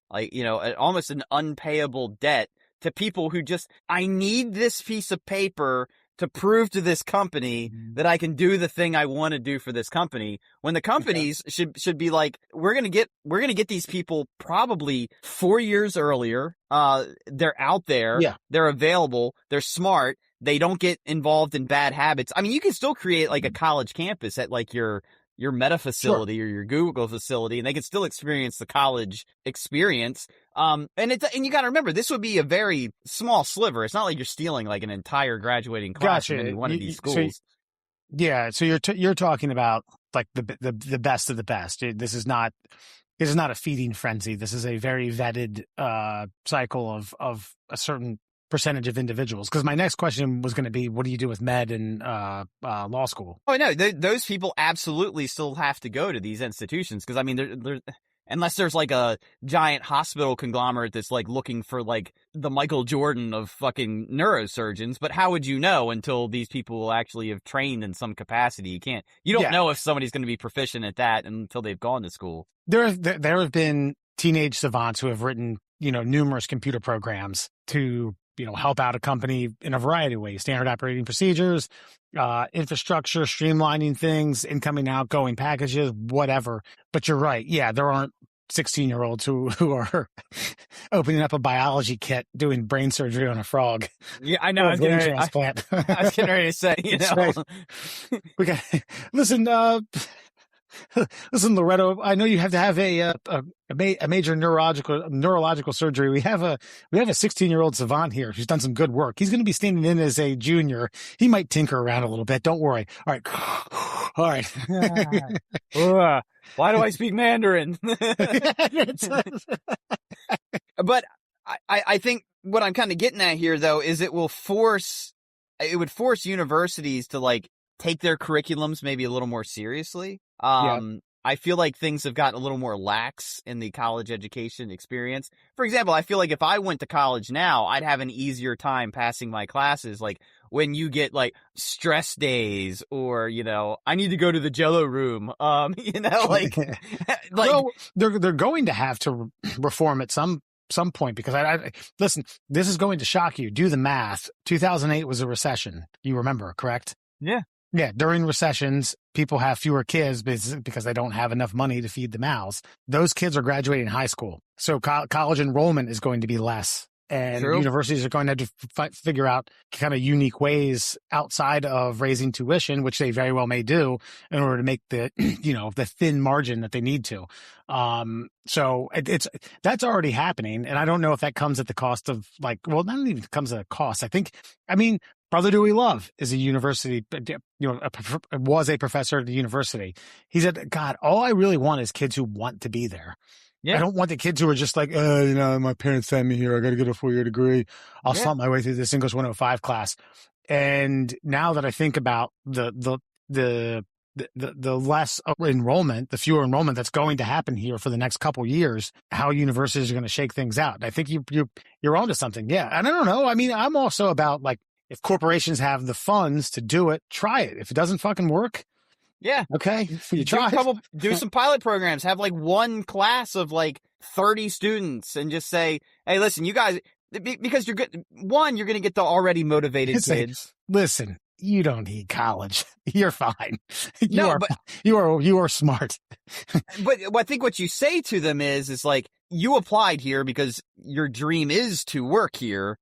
C: almost an unpayable debt to people who just, I need this piece of paper to prove to this company that I can do the thing I want to do for this company. When the companies should be like, we're going to get these people probably 4 years earlier. They're out there.
B: Yeah.
C: They're available. They're smart. They don't get involved in bad habits. I mean, you can still create like a college campus at like your Meta facility or your Google facility, and they can still experience the college experience. And you got to remember, this would be a very small sliver. It's not like you're stealing like an entire graduating class from any one of these schools.
B: So you're talking about like the best of the best. This is not a feeding frenzy. This is a very vetted cycle of a certain percentage of individuals. Because my next question was going to be, what do you do with med and law school?
C: Oh no, those people absolutely still have to go to these institutions. Because I mean, they're unless there's like a giant hospital conglomerate that's like looking for like the Michael Jordan of fucking neurosurgeons. But how would you know until these people will actually have trained in some capacity? You don't know if somebody's going to be proficient at that until they've gone to school.
B: There have been teenage savants who have written, numerous computer programs to help out a company in a variety of ways, standard operating procedures, infrastructure, streamlining things, incoming, outgoing packages, whatever. But you're right. Yeah, there aren't 16-year-olds who are opening up a biology kit, doing brain surgery on a frog.
C: Yeah, I know. I was getting ready to say,
B: Right. We got, listen, Loretto, I know you have to have a major neurological surgery. We have a 16-year-old savant here who's done some good work. He's going to be standing in as a junior. He might tinker around a little bit. Don't worry. All right.
C: Why do I speak Mandarin? But I think what I'm kind of getting at here, though, is it would force universities to like take their curriculums maybe a little more seriously. I feel like things have gotten a little more lax in the college education experience. For example, I feel like if I went to college now, I'd have an easier time passing my classes. Like when you get like stress days or, I need to go to the Jello room, like,
B: well, they're going to have to reform at some point because I listen, this is going to shock you. Do the math. 2008 was a recession. You remember, correct?
C: Yeah.
B: Yeah, during recessions, people have fewer kids because they don't have enough money to feed the mouths. Those kids are graduating high school. So college enrollment is going to be less. And universities are going to have to figure out kind of unique ways outside of raising tuition, which they very well may do in order to make the, the thin margin that they need to. So that's already happening. And I don't know if that comes at the cost of not even comes at a cost. Brother Dewey Love is a university, was a professor at the university. He said, God, all I really want is kids who want to be there. Yeah. I don't want the kids who are just like, my parents sent me here. I got to get a 4-year degree. I'll slump my way through this English 105 class. And now that I think about the the less enrollment, the fewer enrollment that's going to happen here for the next couple years, how universities are going to shake things out. I think you're onto something. Yeah. And I don't know. I mean, I'm also about like, if corporations have the funds to do it, try it. If it doesn't fucking work,
C: yeah,
B: okay, you try.
C: Do some pilot programs. Have like one class of like 30 students, and just say, "Hey, listen, you guys, because you're good. One, you're going to get the already motivated kids.
B: Listen, you don't need college. You're fine.
C: But
B: You are smart."
C: But I think what you say to them is like, you applied here because your dream is to work here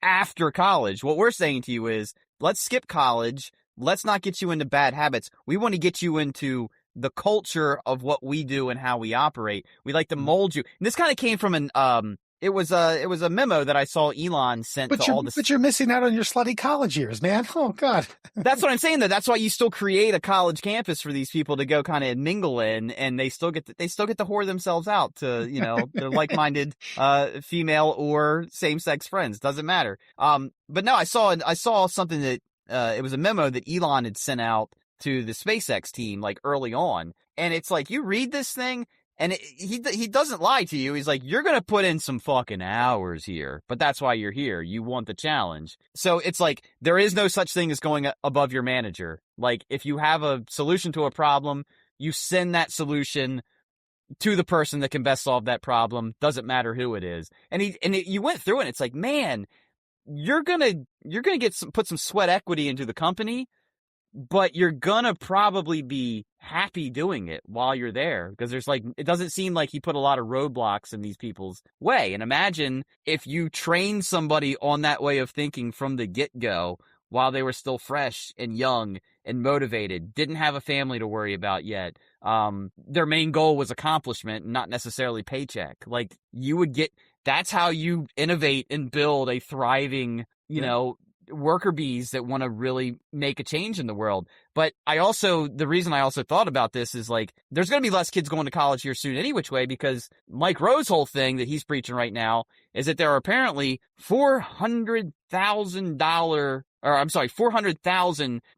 C: after college. What we're saying to you is, let's skip college. Let's not get you into bad habits. We want to get you into the culture of what we do and how we operate. We like to mold you. And this kind of came from it was a memo that I saw Elon sent to all the.
B: But you're missing out on your slutty college years, man. Oh God.
C: That's what I'm saying though. That's why you still create a college campus for these people to go kind of mingle in, and they still get to whore themselves out to, their like-minded female or same-sex friends. Doesn't matter. But no, I saw something that it was a memo that Elon had sent out to the SpaceX team like early on, and it's like, you read this thing. And he doesn't lie to you. He's like, you're going to put in some fucking hours here, but that's why you're here. You want the challenge. So it's like, there is no such thing as going above your manager. Like, if you have a solution to a problem, you send that solution to the person that can best solve that problem. Doesn't matter who it is. And you went through it. And it's like, man, you're going to put some sweat equity into the company, but you're gonna probably be happy doing it while you're there, because it doesn't seem like he put a lot of roadblocks in these people's way. And imagine if you train somebody on that way of thinking from the get-go while they were still fresh and young and motivated, didn't have a family to worry about yet. Their main goal was accomplishment, not necessarily paycheck. Like, that's how you innovate and build a thriving, worker bees that want to really make a change in the world. But the reason I also thought about this is like, there's going to be less kids going to college here soon any which way, because Mike Rowe's whole thing that he's preaching right now is that there are apparently 400,000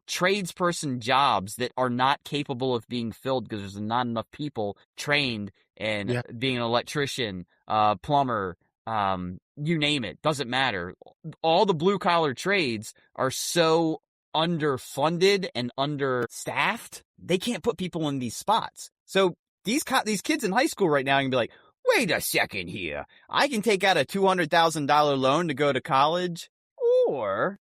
C: tradesperson jobs that are not capable of being filled because there's not enough people trained in being an electrician, plumber, you name it, doesn't matter. All the blue collar trades are so underfunded and understaffed, they can't put people in these spots. So these kids in high school right now can be like, wait a second here, I can take out a $200,000 loan to go to college, or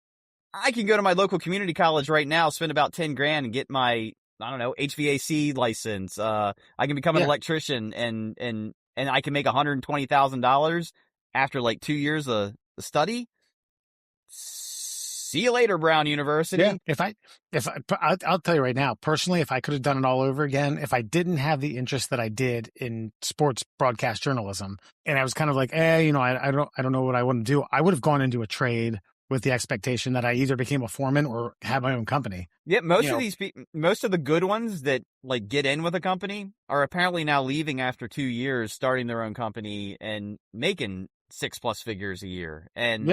C: I can go to my local community college right now, spend about 10 grand and get my, I don't know, HVAC license. I can become an electrician and I can make $120,000 after like 2 years of study. See you later, Brown University.
B: Yeah. I'll tell you right now, personally, if I could have done it all over again, if I didn't have the interest that I did in sports broadcast journalism, and I was kind of like, I don't know what I want to do, I would have gone into a trade with the expectation that I either became a foreman or have my own company.
C: Yeah, most of the good ones that like get in with a company are apparently now leaving after 2 years, starting their own company and making 6+ figures a year. And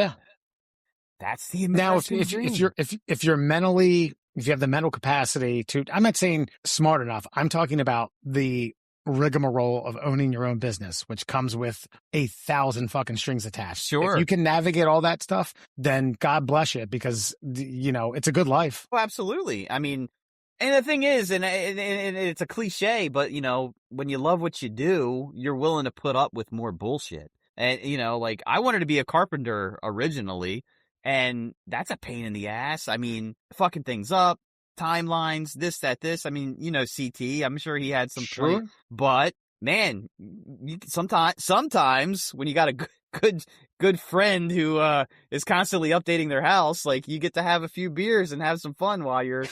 C: that's the American dream.
B: If you're mentally, if you have the mental capacity to, I'm not saying smart enough, I'm talking about the rigmarole of owning your own business, which comes with 1,000 fucking strings attached.
C: Sure.
B: If you can navigate all that stuff, then God bless you, because, it's a good life.
C: Well, absolutely. I mean, and the thing is, and it's a cliche, but, when you love what you do, you're willing to put up with more bullshit. And, like, I wanted to be a carpenter originally, and that's a pain in the ass. I mean, fucking things up, timelines, this. I mean, CT, I'm sure he had some point, but man, sometimes when you got a good friend who is constantly updating their house, like, you get to have a few beers and have some fun while you're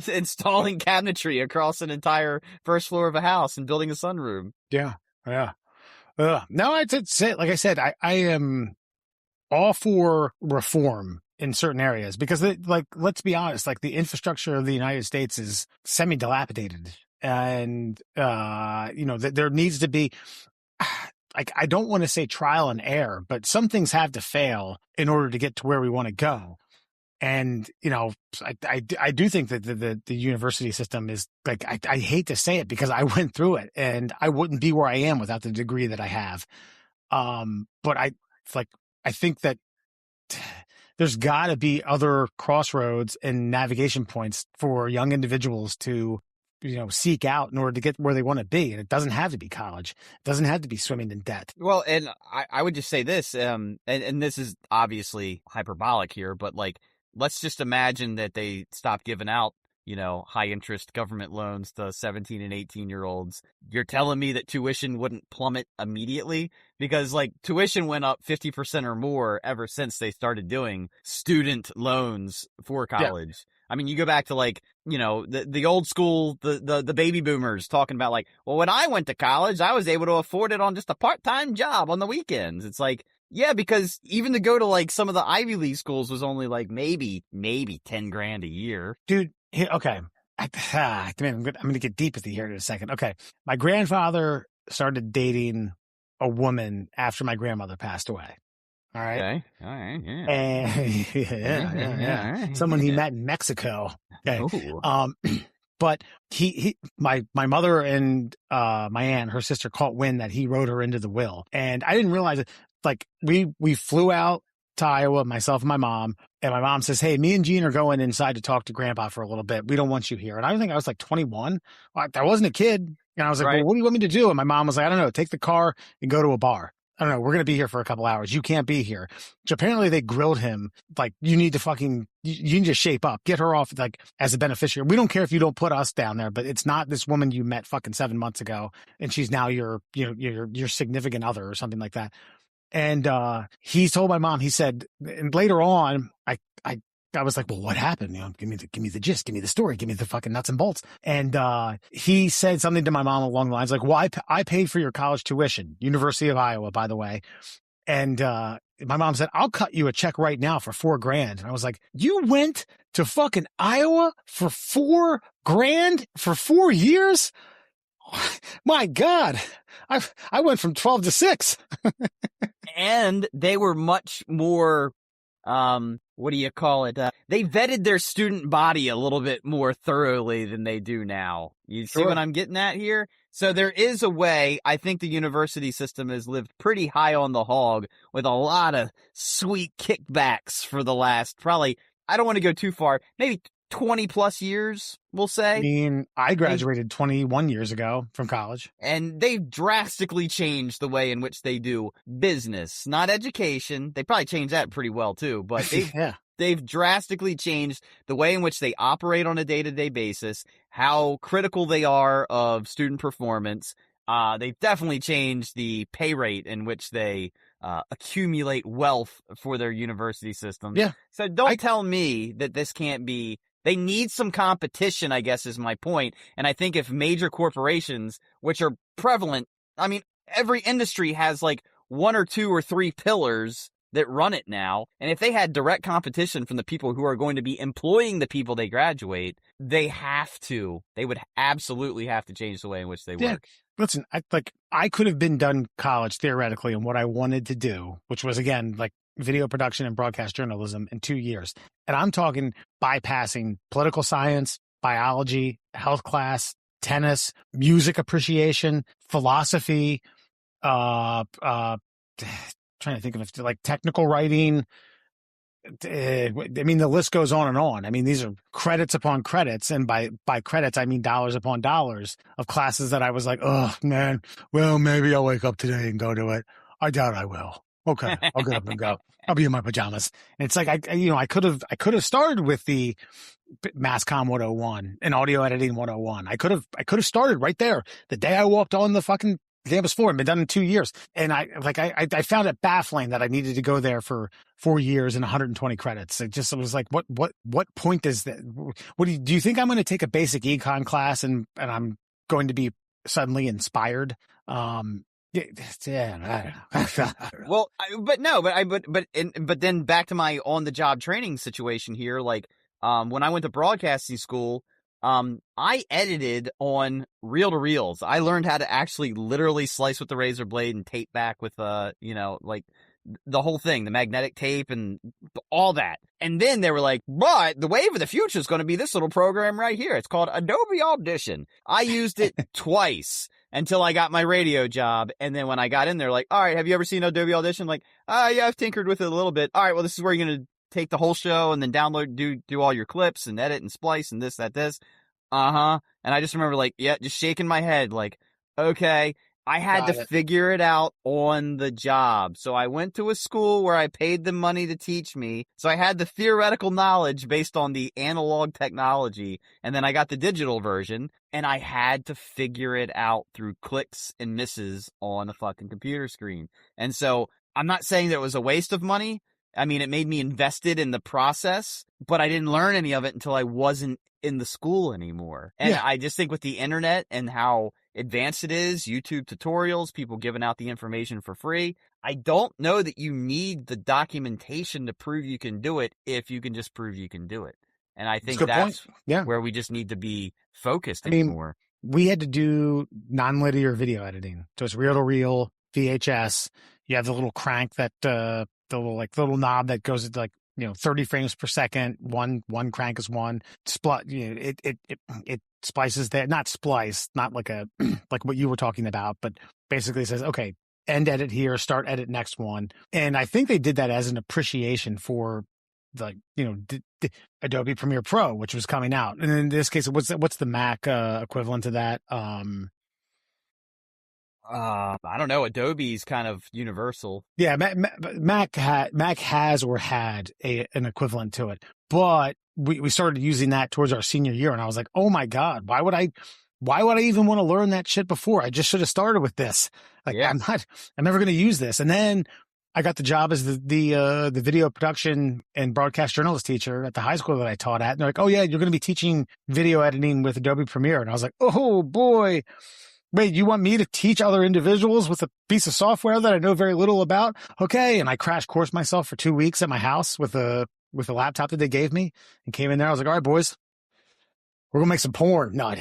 C: installing cabinetry across an entire first floor of a house and building a sunroom.
B: No, I'd say, like I said, I am all for reform in certain areas, because let's be honest, like, the infrastructure of the United States is semi-dilapidated, and there needs to be, like, I don't want to say trial and error, but some things have to fail in order to get to where we want to go. And, I do think that the university system is like, I hate to say it because I went through it and I wouldn't be where I am without the degree that I have. But I think that there's got to be other crossroads and navigation points for young individuals to, seek out in order to get where they want to be. And it doesn't have to be college. It doesn't have to be swimming in debt.
C: Well, and I would just say this, and this is obviously hyperbolic here, but like, let's just imagine that they stopped giving out, high interest government loans to 17 and 18-year-olds. You're telling me that tuition wouldn't plummet immediately? Because like tuition went up 50% or more ever since they started doing student loans for college. Yeah. I mean, you go back to like, the old school, the baby boomers talking about like, well, when I went to college, I was able to afford it on just a part-time job on the weekends. It's like, yeah, because even to go to like some of the Ivy League schools was only like maybe 10 grand a year.
B: Dude, okay. Man, I'm going to get deep with you here in a second. Okay. My grandfather started dating a woman after my grandmother passed away. All right.
C: Okay. All right. Yeah.
B: And, yeah. Someone he met in Mexico. Okay. But my mother and my aunt, her sister, caught wind that he wrote her into the will, and I didn't realize it. Like we flew out to Iowa, myself and my mom, and my mom says, "Hey, me and Gene are going inside to talk to Grandpa for a little bit. We don't want you here." And I think I was like 21. I wasn't a kid, and I was like, "Well, what do you want me to do?" And my mom was like, "I don't know. Take the car and go to a bar. I don't know. We're going to be here for a couple hours. You can't be here." Which apparently they grilled him. Like, you need to you need to shape up, get her off like as a beneficiary. We don't care if you don't put us down there, but it's not this woman you met fucking 7 months ago. And she's now your significant other or something like that. And, he told my mom, he said, and later on, I was like, well, what happened? Give me the gist, give me the story, give me the fucking nuts and bolts. And, he said something to my mom along the lines like, well, I paid for your college tuition, University of Iowa, by the way. And, my mom said, I'll cut you a check right now for $4,000. And I was like, you went to fucking Iowa for $4,000 for 4 years? My God, I went from 12 to 6.
C: And they were much more, what do you call it? They vetted their student body a little bit more thoroughly than they do now. You see what I'm getting at here? So there is a way. I think the university system has lived pretty high on the hog with a lot of sweet kickbacks for the last probably, I don't want to go too far, maybe 20 plus years, we'll say.
B: I mean, I graduated 21 years ago from college.
C: And they've drastically changed the way in which they do business, not education. They probably changed that pretty well too, but they've drastically changed the way in which they operate on a day-to-day basis, how critical they are of student performance. They've definitely changed the pay rate in which they accumulate wealth for their university systems.
B: Yeah.
C: So don't tell me that this can't be. They need some competition, I guess, is my point. And I think if major corporations, which are prevalent, I mean, every industry has like 1 or 2 or 3 pillars that run it now. And if they had direct competition from the people who are going to be employing the people they graduate, they would absolutely have to change the way in which they work.
B: Listen, I could have been done college theoretically on what I wanted to do, which was, again, like video production and broadcast journalism in 2 years. And I'm talking bypassing political science, biology, health class, tennis, music appreciation, philosophy, trying to think of it, like technical writing. I mean, the list goes on and on. I mean, these are credits upon credits. And by credits, I mean dollars upon dollars of classes that I was like, oh, man, well, maybe I'll wake up today and go to it. I doubt I will. Okay, I'll get up and go. I'll be in my pajamas. And it's like, I could have started with the Masscom 101 and audio editing 101. I could have started right there the day I walked on the fucking campus floor and been done in 2 years. And I found it baffling that I needed to go there for 4 years and 120 credits. It was like, what point is that? What do you think I'm going to take a basic econ class and I'm going to be suddenly inspired? Yeah,
C: well, but then back to my on the job training situation here. Like, when I went to broadcasting school, I edited on reel to reels. I learned how to actually literally slice with the razor blade and tape back with, like the whole thing, the magnetic tape and all that. And then they were like, but the wave of the future is going to be this little program right here. It's called Adobe Audition. I used it twice until I got my radio job. And then when I got in there, like, all right, have you ever seen Adobe Audition? Like, yeah, I've tinkered with it a little bit. All right, well, this is where you're going to take the whole show and then download, do all your clips and edit and splice and this, that, this. And I just remember like, yeah, just shaking my head like, okay. I had to figure it out on the job. So I went to a school where I paid them money to teach me. So I had the theoretical knowledge based on the analog technology. And then I got the digital version and I had to figure it out through clicks and misses on a fucking computer screen. And so I'm not saying that it was a waste of money. I mean, it made me invested in the process, but I didn't learn any of it until I wasn't in the school anymore. And I just think with the internet and how advanced it is, YouTube tutorials, people giving out the information for free, I don't know that you need the documentation to prove you can do it if you can just prove you can do it. And I think that's where we just need to be focused anymore.
B: We had to do non-linear video editing. So it's reel-to-reel, VHS. You have the little crank that, the little knob that goes at 30 frames per second. One crank is one. It splices that, not splice, not like a, like what you were talking about, but basically says, okay, end edit here, start edit next one. And I think they did that as an appreciation for Adobe Premiere Pro, which was coming out. And in this case, what's the Mac equivalent to that?
C: I don't know. Adobe's kind of universal.
B: Yeah, Mac has or had an equivalent to it, but we started using that towards our senior year, and I was like, oh my god, why would I even want to learn that shit before? I just should have started with this. I'm never going to use this. And then I got the job as the video production and broadcast journalist teacher at the high school that I taught at, and they're like, oh yeah, you're going to be teaching video editing with Adobe Premiere, and I was like, oh boy. Wait, you want me to teach other individuals with a piece of software that I know very little about? Okay. And I crash coursed myself for 2 weeks at my house with a laptop that they gave me and came in there. I was like, all right, boys, we're going to make some porn. No, I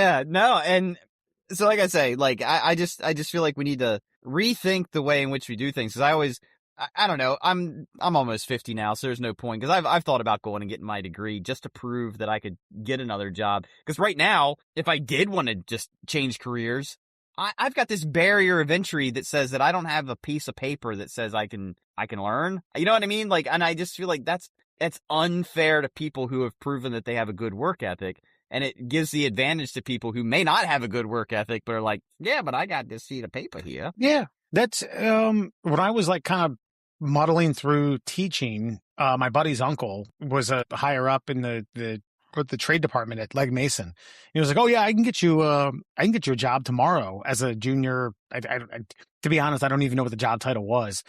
B: didn't.
C: No. And so like I say, like, I just feel like we need to rethink the way in which we do things. Cause I don't know. I'm almost 50 now, so there's no point. Because I've thought about going and getting my degree just to prove that I could get another job. Because right now, if I did want to just change careers, I've got this barrier of entry that says that I don't have a piece of paper that says I can learn. You know what I mean? Like, and I just feel like that's unfair to people who have proven that they have a good work ethic. And it gives the advantage to people who may not have a good work ethic, but are like, yeah, but I got this sheet of paper here.
B: Yeah. That's, when I was like kind of muddling through teaching, my buddy's uncle was a higher up in the trade department at Legg Mason. He was like, oh yeah, I can get you a job tomorrow as a junior. I to be honest, I don't even know what the job title was.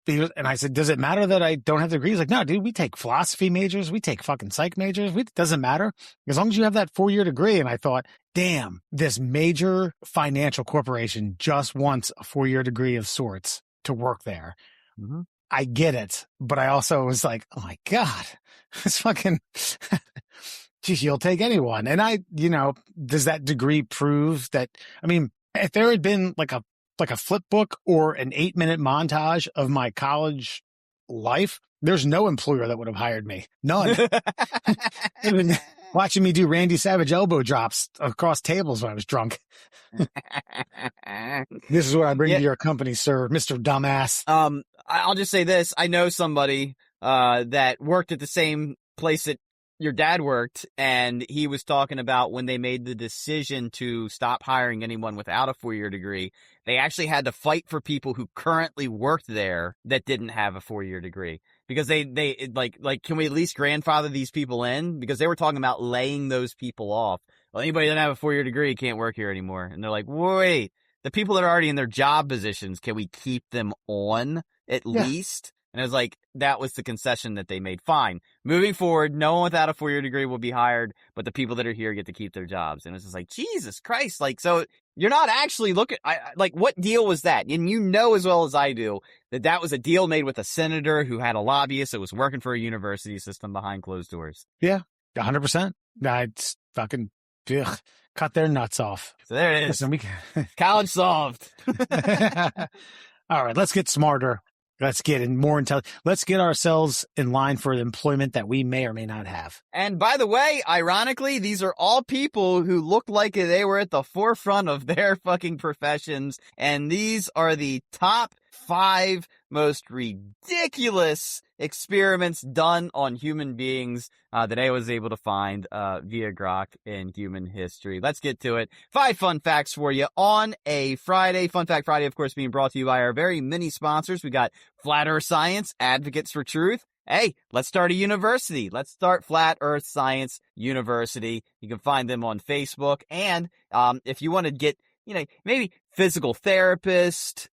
B: And I said, does it matter that I don't have the degree? He's like, no, dude, we take philosophy majors. We take fucking psych majors. It doesn't matter as long as you have that 4-year degree. And I thought, damn, this major financial corporation just wants a 4-year degree of sorts to work there. Mm-hmm. I get it. But I also was like, oh my God, it's fucking, geez, you'll take anyone. And does that degree prove that? I mean, if there had been like a flip book or an 8-minute montage of my college life, there's no employer that would have hired me. None. Even watching me do Randy Savage elbow drops across tables when I was drunk. This is what I bring to your company, sir, Mr. Dumbass.
C: I'll just say this. I know somebody that worked at the same place that your dad worked, and he was talking about when they made the decision to stop hiring anyone without a 4-year degree, they actually had to fight for people who currently worked there that didn't have a 4-year degree. Because they can we at least grandfather these people in? Because they were talking about laying those people off. Well, anybody that doesn't have a 4-year degree can't work here anymore. And they're like, wait, the people that are already in their job positions, can we keep them on at least? And it was like, that was the concession that they made. Fine. Moving forward, no one without a 4-year degree will be hired, but the people that are here get to keep their jobs. And it's just like, Jesus Christ. Like, so you're not actually looking, what deal was that? And you know as well as I do that was a deal made with a senator who had a lobbyist that was working for a university system behind closed doors.
B: Yeah, 100%. It's fucking Ugh, cut their nuts off.
C: So there it is.
B: Listen, we can...
C: College solved.
B: All right, let's get smarter. Let's get in more intelligent. Let's get ourselves in line for employment that we may or may not have.
C: And by the way, ironically, these are all people who look like they were at the forefront of their fucking professions. And these are the top 5 most ridiculous experiments done on human beings that I was able to find via Grok in human history. Let's get to it. 5 fun facts for you on a Friday. Fun Fact Friday, of course, being brought to you by our very many sponsors. We got Flat Earth Science, Advocates for Truth. Hey, let's start a university. Let's start Flat Earth Science University. You can find them on Facebook. And if you want to get, maybe physical therapist,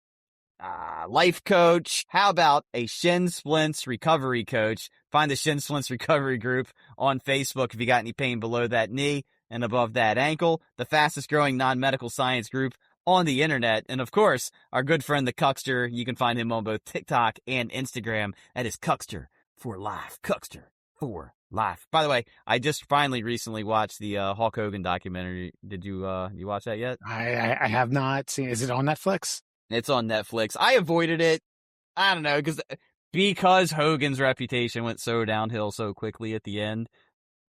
C: life coach. How about a shin splints recovery coach? Find the shin splints recovery group on Facebook if you got any pain below that knee and above that ankle. The fastest growing non-medical science group on the internet. And of course, our good friend, the Cuckster. You can find him on both TikTok and Instagram. That is Cuckster for life. Cuckster for life. By the way, I just recently watched the Hulk Hogan documentary. Did you watch that yet?
B: I have not seen. Is it on Netflix?
C: It's on Netflix. I avoided it. I don't know, because Hogan's reputation went so downhill so quickly at the end.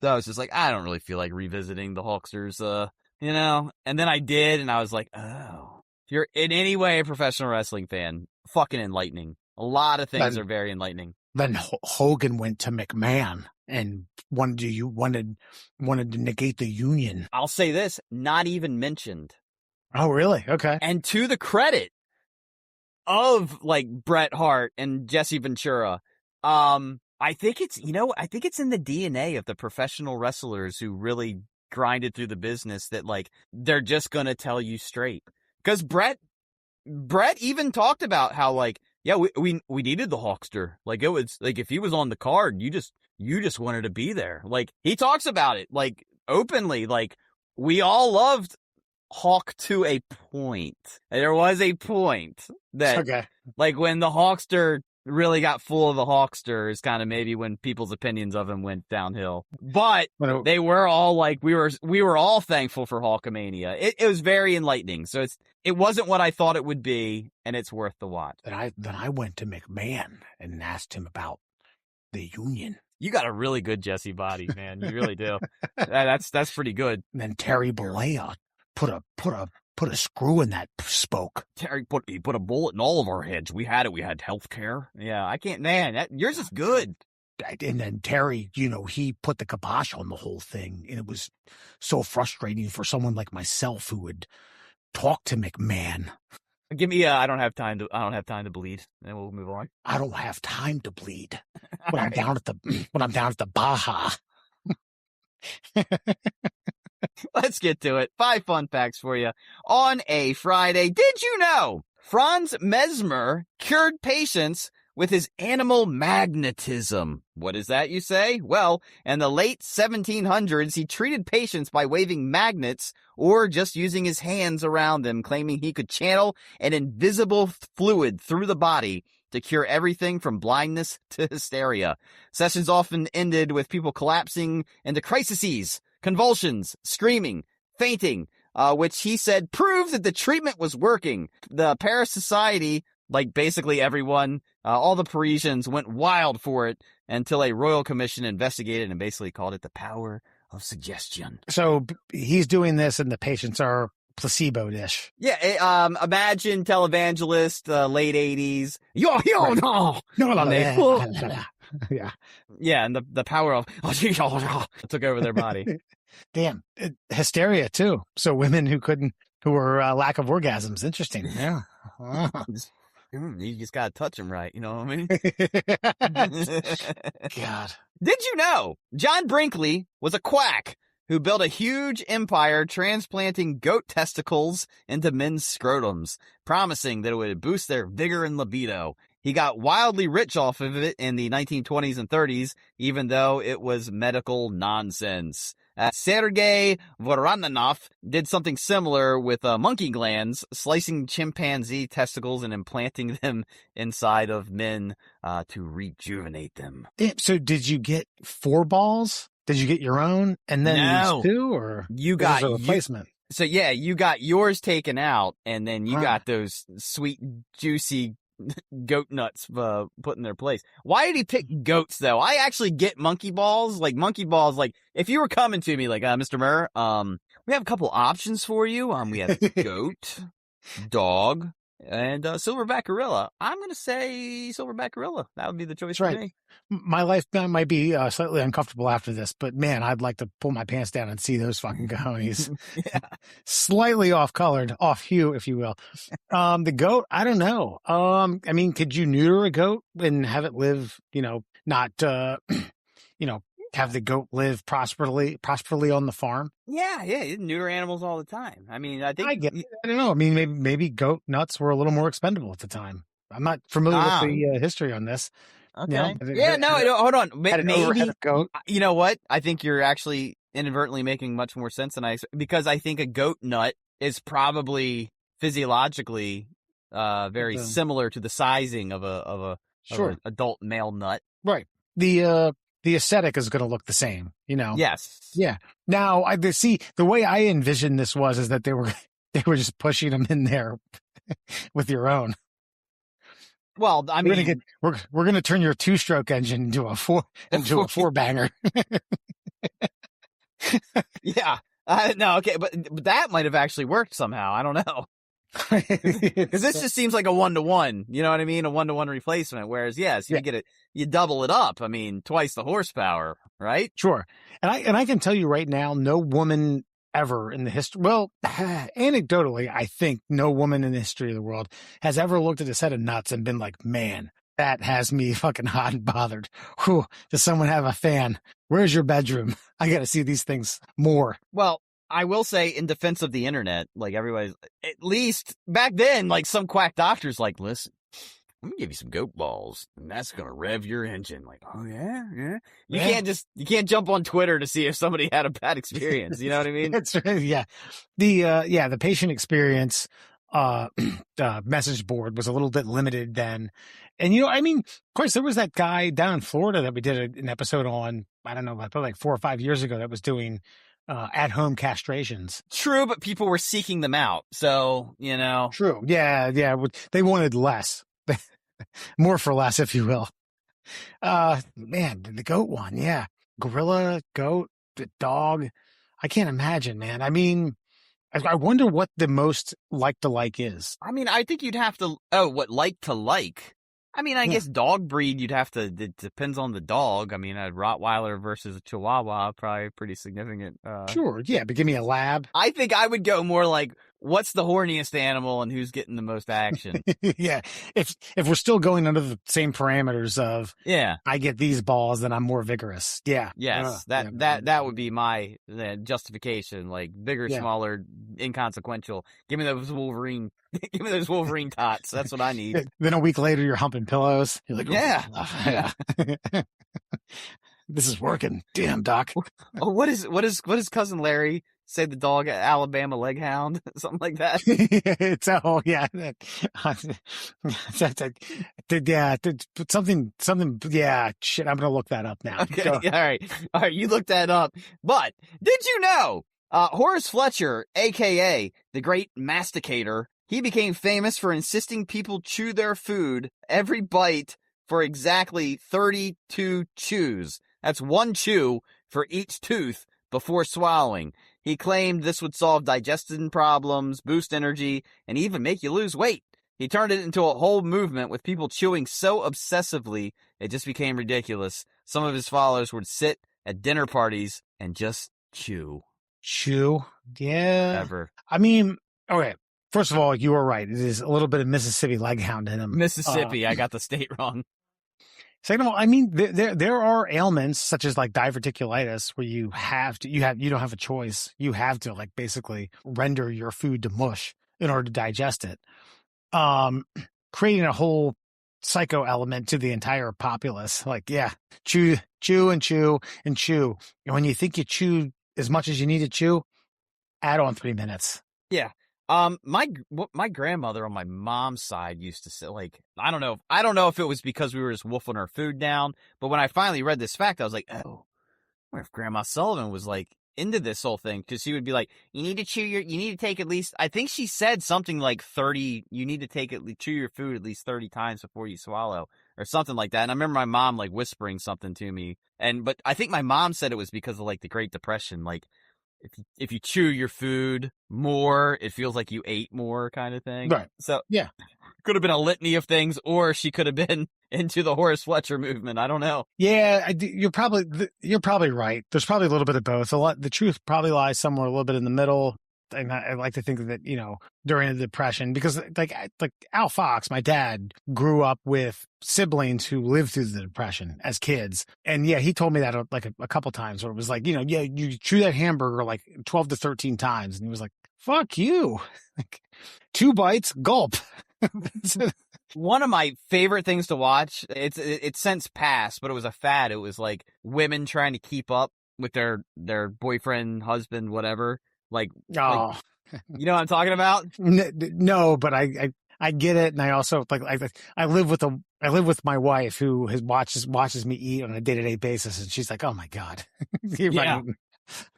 C: So I was just like, I don't really feel like revisiting the Hulksters, And then I did, and I was like, oh. If you're in any way a professional wrestling fan, fucking enlightening. A lot of things are very enlightening.
B: Then Hogan went to McMahon and wanted to negate the union.
C: I'll say this, not even mentioned.
B: Oh, really? Okay.
C: And to the credit of Bret Hart and Jesse Ventura, I think it's in the DNA of the professional wrestlers who really grinded through the business that they're just going to tell you straight. Because Bret even talked about how we needed the Hulkster. It was if he was on the card, you just wanted to be there. He talks about it openly. We all loved Hawk to a point. There was a point that
B: okay.
C: When the Hawkster really got full of the Hawkster is kind of maybe when people's opinions of him went downhill. But they were all we were all thankful for Hulkamania. It was very enlightening. So it wasn't what I thought it would be, and it's worth the watch.
B: Then I went to McMahon and asked him about the union.
C: You got a really good Jesse body, man. You really do. That's pretty good.
B: And then Terry Bollea put a screw in that spoke.
C: Terry he put a bullet in all of our heads. We had it. We had health care. Yeah, I can't, man. Yours is good.
B: And then Terry, he put the kibosh on the whole thing. And it was so frustrating for someone like myself who would talk to McMahon.
C: Give me I don't have time to bleed. And we'll move on.
B: I don't have time to bleed. When I'm down at the Baja.
C: Let's get to it. 5 fun facts for you on a Friday. Did you know Franz Mesmer cured patients with his animal magnetism? What is that, you say? Well, in the late 1700s, he treated patients by waving magnets or just using his hands around them, claiming he could channel an invisible fluid through the body to cure everything from blindness to hysteria. Sessions often ended with people collapsing into crises, convulsions, screaming, fainting, which he said proved that the treatment was working. The Paris Society, basically everyone, all the Parisians went wild for it until a royal commission investigated and basically called it the power of suggestion.
B: So he's doing this and the patients are placebo dish.
C: Yeah, imagine televangelist, late 80s. Yo, no.
B: Yeah.
C: Yeah, and the power of took over their body.
B: Damn. Hysteria too. So women who were lack of orgasms. Interesting. Yeah.
C: You just gotta touch them right. You know what I mean?
B: God.
C: Did you know John Brinkley was a quack who built a huge empire transplanting goat testicles into men's scrotums, promising that it would boost their vigor and libido? He got wildly rich off of it in the 1920s and 30s, even though it was medical nonsense. Sergei Voronov did something similar with monkey glands, slicing chimpanzee testicles and implanting them inside of men to rejuvenate them.
B: So did you get 4 balls? Did you get your own and then
C: No.
B: these two, or
C: You
B: this
C: got
B: is a replacement?
C: So yeah, you got yours taken out, and then you
B: Huh.
C: got those sweet, juicy goat nuts put in their place. Why did he pick goats though? I actually get monkey balls. Like if you were coming to me like, Mr. Murr, we have a couple options for you. We have goat, dog, and silverback gorilla. I'm gonna say silverback gorilla. That would be the choice for me.
B: My life might be slightly uncomfortable after this, but man, I'd like to pull my pants down and see those fucking cojones.
C: Yeah.
B: Slightly off-colored, off-hue, if you will. The goat, I don't know. I mean, could you neuter a goat and have it live, not, have the goat live prosperly on the farm?
C: Yeah, you neuter animals all the time. I mean, I think
B: I don't know. I mean, maybe goat nuts were a little more expendable at the time. I'm not familiar with the history on this.
C: Okay. Hold on. Maybe,
B: goat.
C: you know what? I think you're actually inadvertently making much more sense than because I think a goat nut is probably physiologically very similar to the sizing of a adult male nut.
B: Right. The aesthetic is going to look the same,
C: Yes.
B: Yeah. Now the way I envisioned this is that they were just pushing them in there with your own.
C: Well, I mean,
B: we're gonna turn your 2-stroke engine into a 4-banger.
C: Yeah. No, okay, but that might have actually worked somehow. I don't know. Because this just seems like a 1-to-1. You know what I mean? A 1-to-1 replacement. Whereas, you double it up. I mean, twice the horsepower, right?
B: Sure. And I can tell you right now, no woman ever in the history, well, anecdotally, I think no woman in the history of the world has ever looked at a set of nuts and been like, man, that has me fucking hot and bothered. Whew, does someone have a fan? Where's your bedroom? I got to see these things more.
C: Well, I will say in defense of the internet, like everybody's, at least back then, like some quack doctor's like, listen, I'm gonna give you some goat balls, and that's gonna rev your engine. Like, oh yeah. You can't jump on Twitter to see if somebody had a bad experience. You know what I mean?
B: That's right. Yeah. The patient experience message board was a little bit limited then. And of course there was that guy down in Florida that we did an episode on, I don't know, probably like 4 or 5 years ago, that was doing at-home castrations.
C: True, but people were seeking them out. So,
B: True. Yeah. They wanted less. More for less, if you will. Man, the goat one. Yeah. Gorilla, goat, the dog. I can't imagine, man. I mean, I wonder what the most like is.
C: I mean, I think you'd have to, what like to like? I mean, I guess dog breed, you'd have to, it depends on the dog. I mean, a Rottweiler versus a Chihuahua, probably pretty significant.
B: Sure. Yeah. But give me a lab.
C: I think I would go more like, what's the horniest animal and who's getting the most action?
B: Yeah. If we're still going under the same parameters of, I get these balls, then I'm more vigorous. Yeah.
C: Yes. That would be my justification. Like bigger, smaller, inconsequential. Give me those Wolverine tots. That's what I need.
B: Then a week later, you're humping pillows. You're like,
C: yeah.
B: This is working. Damn, Doc.
C: Oh, what is Cousin Larry say? The dog, Alabama leg hound, something like that. Something. Yeah, shit. I'm gonna look that up now. Okay, all right. You look that up. But did you know, Horace Fletcher, aka the Great Masticator, he became famous for insisting people chew their food every bite for exactly 32 chews. That's one chew for each tooth before swallowing. He claimed this would solve digestion problems, boost energy, and even make you lose weight. He turned it into a whole movement with people chewing so obsessively, it just became ridiculous. Some of his followers would sit at dinner parties and just chew.
B: Chew? Yeah.
C: Ever.
B: I mean, okay. First of all, you were right. It is a little bit of Mississippi leghound in him.
C: Mississippi, I got the state wrong.
B: Second of all, I mean, there are ailments such as like diverticulitis where you don't have a choice. You have to like basically render your food to mush in order to digest it. Creating a whole psycho element to the entire populace. Like, yeah, chew and chew and chew. And when you think you chewed as much as you need to chew, add on 3 minutes.
C: Yeah. My grandmother on my mom's side used to say, like, I don't know if it was because we were just wolfing our food down, but when I finally read this fact, I was like, oh, wonder if Grandma Sullivan was like into this whole thing, because she would be like, you need to take at least, I think she said something like 30, you need to chew your food at least 30 times before you swallow, or something like that. And I remember my mom like whispering something to me, but I think my mom said it was because of like the Great Depression, like if you chew your food more, it feels like you ate more, kind of thing.
B: Right.
C: So
B: Yeah.
C: could have been a litany of things, or she could have been into the Horace Fletcher movement. I don't know.
B: Yeah, you're probably right. There's probably a little bit of both. The truth probably lies somewhere a little bit in the middle. And I like to think that, during the Depression, because like Al Fox, my dad, grew up with siblings who lived through the Depression as kids. And yeah, he told me that like a couple times, where it was like, yeah, you chew that hamburger like 12 to 13 times. And he was like, fuck you. Like 2 bites, gulp.
C: One of my favorite things to watch, it's since passed, but it was a fad. It was like women trying to keep up with their boyfriend, husband, whatever. Like,
B: oh,
C: you know what I'm talking about?
B: No, but I get it. And I also I live with my wife, who watches me eat on a day-to-day basis. And she's like, oh my God.
C: Yeah.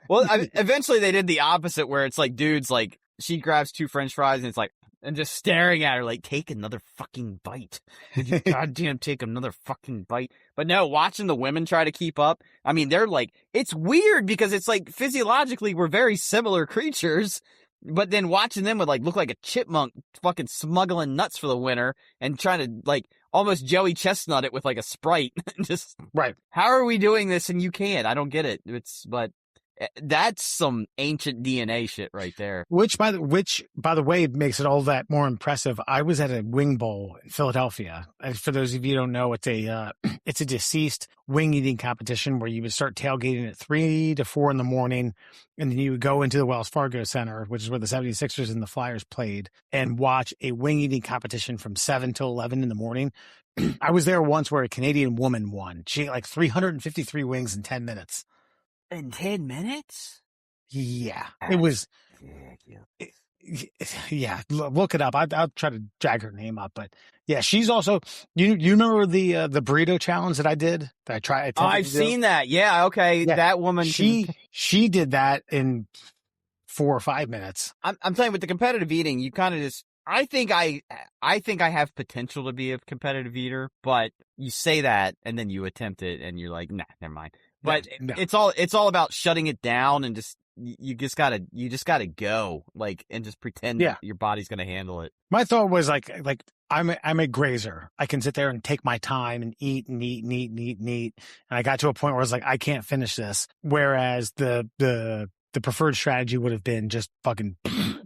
C: Well, eventually they did the opposite, where it's like dudes, like she grabs 2 French fries and it's like, and just staring at her like, take another fucking bite. Goddamn, take another fucking bite. But no, watching the women try to keep up, I mean, they're like, it's weird because it's like physiologically we're very similar creatures, but then watching them would like look like a chipmunk fucking smuggling nuts for the winter and trying to like almost Joey Chestnut it with like a Sprite. Just,
B: right.
C: How are we doing this and you can't? I don't get it. But that's some ancient DNA shit right there.
B: Which, by the way, makes it all that more impressive. I was at a wing bowl in Philadelphia. And for those of you who don't know, it's a deceased wing eating competition where you would start tailgating at 3 to 4 in the morning, and then you would go into the Wells Fargo Center, which is where the 76ers and the Flyers played, and watch a wing eating competition from 7 to 11 in the morning. I was there once where a Canadian woman won. She ate like 353 wings in 10 minutes.
C: In 10 minutes?
B: Yeah, it was. Yeah, look it up. I'll try to drag her name up, but yeah, she's also. You remember the burrito challenge that I did? That I tried.
C: I've seen that. Yeah, okay, yeah. That woman.
B: She did that in 4 or 5 minutes.
C: I'm telling you, with the competitive eating, you kind of just. I think I have potential to be a competitive eater, but you say that and then you attempt it and you're like, nah, never mind. But
B: no.
C: It's all about shutting it down and just you just gotta go, like, and just pretend your body's gonna handle it.
B: My thought was like I'm a grazer. I can sit there and take my time and eat and eat and eat and eat and eat. And I got to a point where I was like, I can't finish this. Whereas the preferred strategy would have been just fucking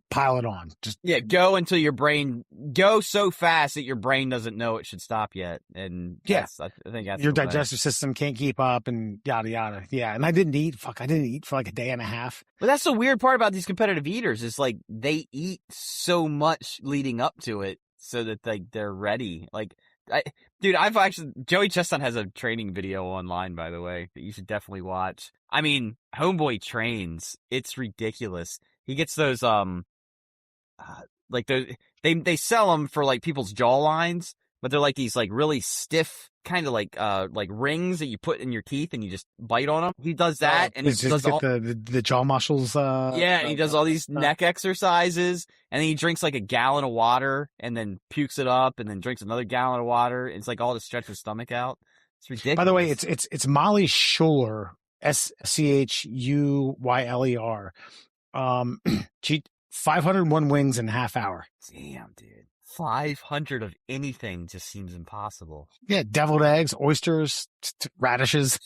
B: pile it on. Just
C: go until your brain go so fast that your brain doesn't know it should stop yet. And I think that's
B: your digestive system can't keep up and yada yada. Yeah, and I didn't eat for like a day and a half.
C: But that's the weird part about these competitive eaters is like they eat so much leading up to it so that they're ready. Like Joey Chestnut has a training video online, by the way, that you should definitely watch. I mean, homeboy trains. It's ridiculous. He gets those they sell them for like people's jaw lines, but they're like these like really stiff kind of like rings that you put in your teeth and you just bite on them. He does that and he does all
B: the jaw muscles.
C: And he does all these neck exercises, and then he drinks like a gallon of water and then pukes it up and then drinks another gallon of water. It's like all to stretch his stomach out. It's ridiculous.
B: By the way, it's Molly Schuler, Schuyer. She 501 wings in a half hour.
C: Damn, dude. 500 of anything just seems impossible.
B: Yeah, deviled eggs, oysters, radishes.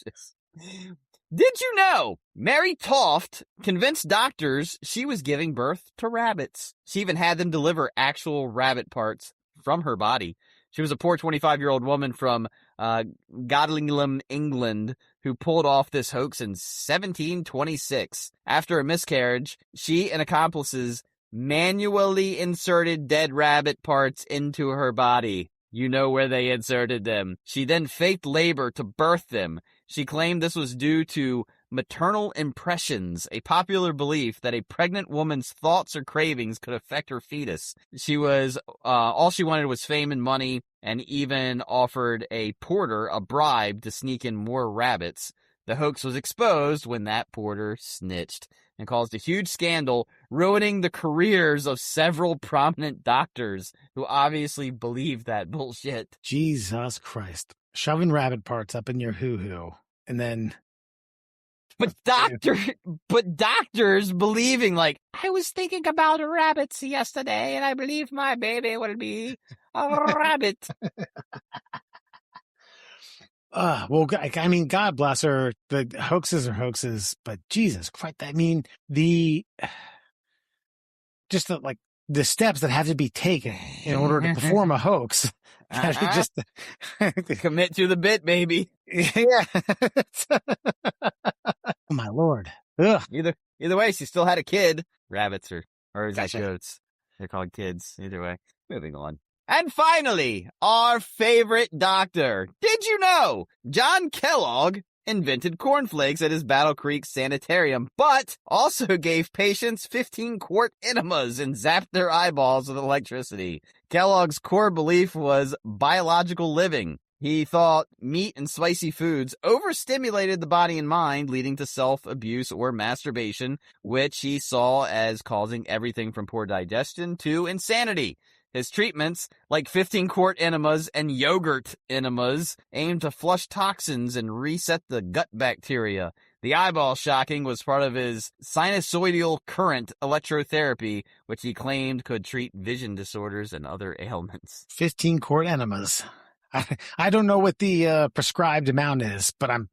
C: Did you know Mary Toft convinced doctors she was giving birth to rabbits? She even had them deliver actual rabbit parts from her body. She was a poor 25-year-old woman from Godlingham, England, who pulled off this hoax in 1726. After a miscarriage, she and accomplices manually inserted dead rabbit parts into her body. You know where they inserted them. She then faked labor to birth them. She claimed this was due to maternal impressions, a popular belief that a pregnant woman's thoughts or cravings could affect her fetus. She was, all she wanted was fame and money, and even offered a porter a bribe to sneak in more rabbits. The hoax was exposed when that porter snitched and caused a huge scandal, ruining the careers of several prominent doctors who obviously believed that bullshit.
B: Jesus Christ. Shoving rabbit parts up in your hoo-hoo. And then...
C: But doctors believing, like, I was thinking about rabbits yesterday, and I believe my baby will be a rabbit.
B: Well, I mean, God bless her. The hoaxes are hoaxes, but Jesus Christ, I mean, the steps that have to be taken in order to perform a hoax. Just
C: commit to the bit, baby.
B: Yeah. Oh my Lord. Ugh.
C: Either way, she still had a kid. Rabbits or is that
B: Gotcha.
C: goats? They're called kids. Either way. Moving on. And finally, our favorite doctor. Did you know John Kellogg invented cornflakes at his Battle Creek sanitarium, but also gave patients 15-quart enemas and zapped their eyeballs with electricity? Kellogg's core belief was biological living. He thought meat and spicy foods overstimulated the body and mind, leading to self-abuse or masturbation, which he saw as causing everything from poor digestion to insanity. His treatments, like 15-quart enemas and yogurt enemas, aimed to flush toxins and reset the gut bacteria. The eyeball shocking was part of his sinusoidal current electrotherapy, which he claimed could treat vision disorders and other ailments.
B: 15-quart enemas. I don't know what the prescribed amount is, but I'm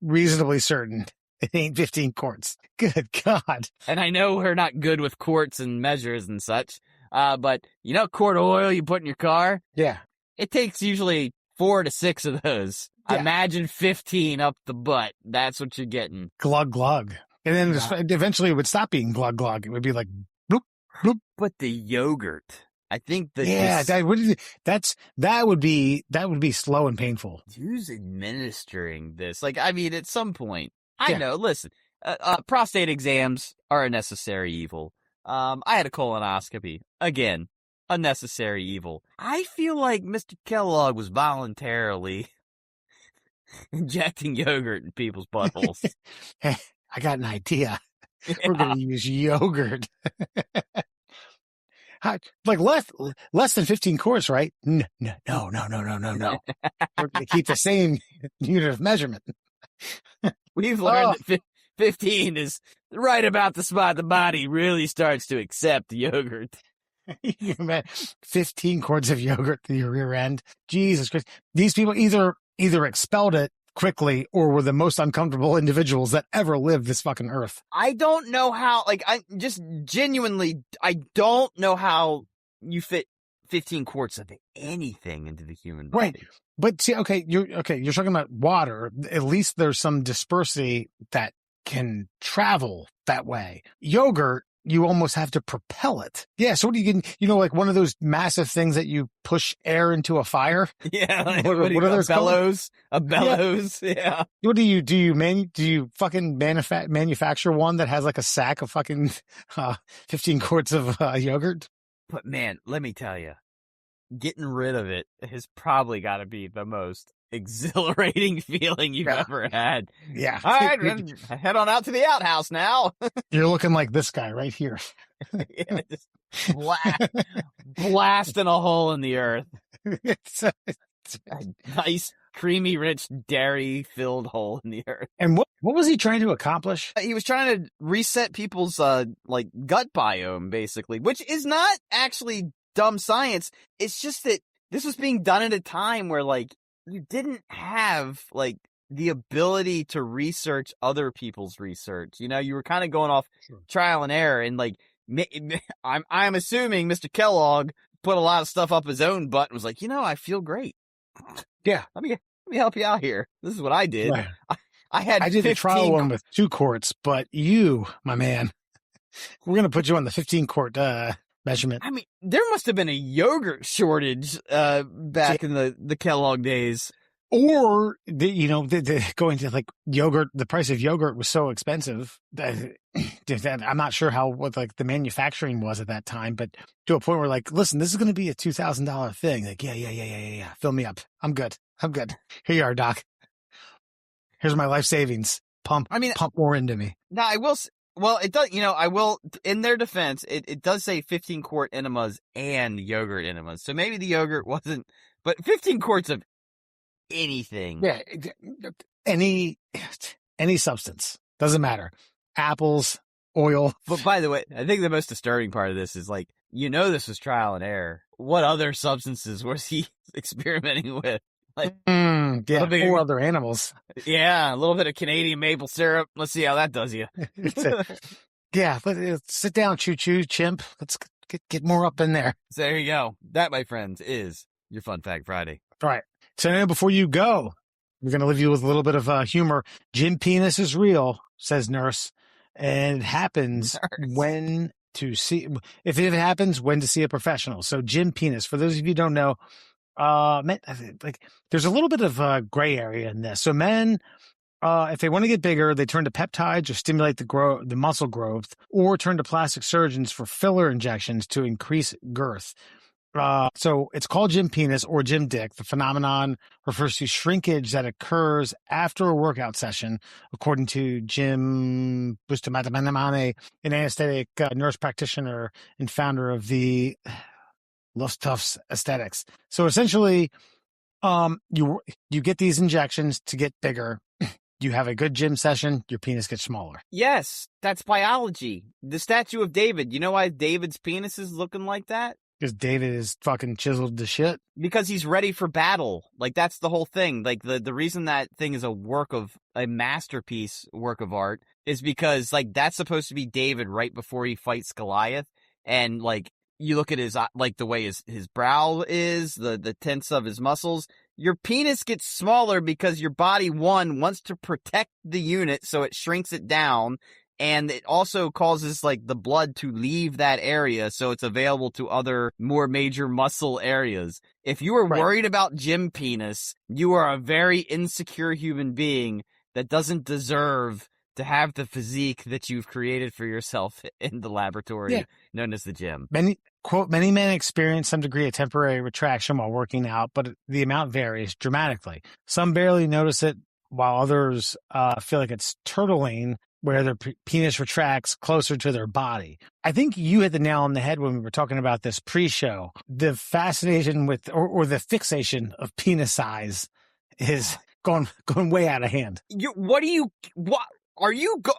B: reasonably certain it ain't 15 quarts. Good God.
C: And I know we're not good with quarts and measures and such, but you know quart of oil you put in your car?
B: Yeah.
C: It takes usually 4 to 6 of those. Yeah. Imagine 15 up the butt. That's what you're getting.
B: Glug, glug. And then eventually it would stop being glug, glug. It would be like, bloop, bloop.
C: But the yogurt... I think that
B: that would be slow and painful.
C: Who's administering this? Like, I mean, at some point, I know. Listen, prostate exams are a necessary evil. I had a colonoscopy. Again, a necessary evil. I feel like Mr. Kellogg was voluntarily injecting yogurt in people's buttholes.
B: Hey, I got an idea. Yeah. We're going to use yogurt. Like less than 15 quarts, right? No. We're going to keep the same unit of measurement.
C: We've learned that 15 is right about the spot the body really starts to accept yogurt.
B: 15 quarts of yogurt to your rear end. Jesus Christ. These people either expelled it quickly or were the most uncomfortable individuals that ever lived this fucking earth.
C: I don't know how, like, I just genuinely, I don't know how you fit 15 quarts of anything into the human body.
B: Right. But see, you're talking about water. At least there's some dispersity that can travel that way. Yogurt, you almost have to propel it. Yeah. So what do you get? Like one of those massive things that you push air into a fire.
C: Yeah. Like, what are those bellows? Called? A bellows. Yeah.
B: What do you fucking manufacture one that has like a sack of fucking 15 quarts of yogurt?
C: But man, let me tell you, getting rid of it has probably got to be the most exhilarating feeling you've ever had.
B: Yeah.
C: All right, head on out to the outhouse now.
B: You're looking like this guy right here.
C: Yeah, just blasting a hole in the earth.
B: It's
C: a nice, creamy, rich, dairy-filled hole in the earth.
B: And what was he trying to accomplish?
C: He was trying to reset people's gut biome, basically, which is not actually dumb science. It's just that this was being done at a time where, like, you didn't have, like, the ability to research other people's research. You were kind of going off trial and error. And, like, I'm assuming Mr. Kellogg put a lot of stuff up his own butt and was like, I feel great.
B: Yeah.
C: Let me help you out here. This is what I did.
B: Right.
C: I
B: did a trial one with 2 quarts, but you, my man, we're going to put you on the 15 quart measurement.
C: I mean, there must have been a yogurt shortage back in the Kellogg days.
B: Or, going to like yogurt, the price of yogurt was so expensive that I'm not sure what like the manufacturing was at that time, but to a point where like, listen, this is going to be a $2,000 thing. Like, yeah. Fill me up. I'm good. Here you are, Doc. Here's my life savings. Pump more into me.
C: Now, I will. Well, it does. I will. In their defense, it does say 15 quart enemas and yogurt enemas. So maybe the yogurt wasn't, but 15 quarts of anything.
B: Yeah, any substance doesn't matter. Apples, oil.
C: But by the way, I think the most disturbing part of this is like, this was trial and error. What other substances was he experimenting with? Like,
B: or other animals.
C: Yeah, a little bit of Canadian maple syrup. Let's see how that does you.
B: Yeah, sit down, choo-choo, chimp. Let's get more up in there.
C: So there you go. That, my friends, is your Fun Fact Friday.
B: All right. So now before you go, we're going to leave you with a little bit of humor. Jim Penis is real, says Nurse. And it happens when to see a professional. So Jim Penis, for those of you who don't know, there's a little bit of gray area in this. So men, if they want to get bigger, they turn to peptides or stimulate the muscle growth, or turn to plastic surgeons for filler injections to increase girth. So it's called Jim Penis or Jim Dick. The phenomenon refers to shrinkage that occurs after a workout session, according to Jim Bustamante, an anesthetic nurse practitioner and founder of the Tufts Aesthetics. So essentially, you get these injections to get bigger. You have a good gym session, your penis gets smaller.
C: Yes, that's biology. The statue of David. You know why David's penis is looking like that?
B: Because David is fucking chiseled to shit.
C: Because he's ready for battle. Like, that's the whole thing. Like, the reason that thing is a masterpiece work of art is because, like, that's supposed to be David right before he fights Goliath. And, like, you look at his, like, the way his brow is, the tense of his muscles. Your penis gets smaller because your body, wants to protect the unit, so it shrinks it down. And it also causes, like, the blood to leave that area, so it's available to other more major muscle areas. If you are worried about Jim Penis, you are a very insecure human being that doesn't deserve to have the physique that you've created for yourself in the laboratory known as the gym.
B: Many men experience some degree of temporary retraction while working out, but the amount varies dramatically. Some barely notice it, while others feel like it's turtling, where their penis retracts closer to their body. I think you hit the nail on the head when we were talking about this pre-show. The fascination with, or the fixation of penis size is going way out of hand.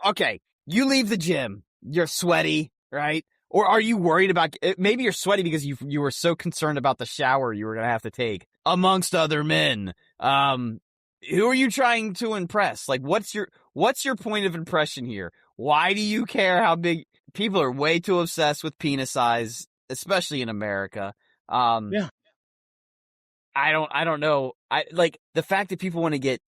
C: Okay, you leave the gym, you're sweaty, right? Or are you worried about, maybe you're sweaty because you were so concerned about the shower you were going to have to take, amongst other men. Who are you trying to impress? Like, what's your point of impression here? Why do you care how big? People are way too obsessed with penis size, especially in America. I don't know. I like the fact that people want to get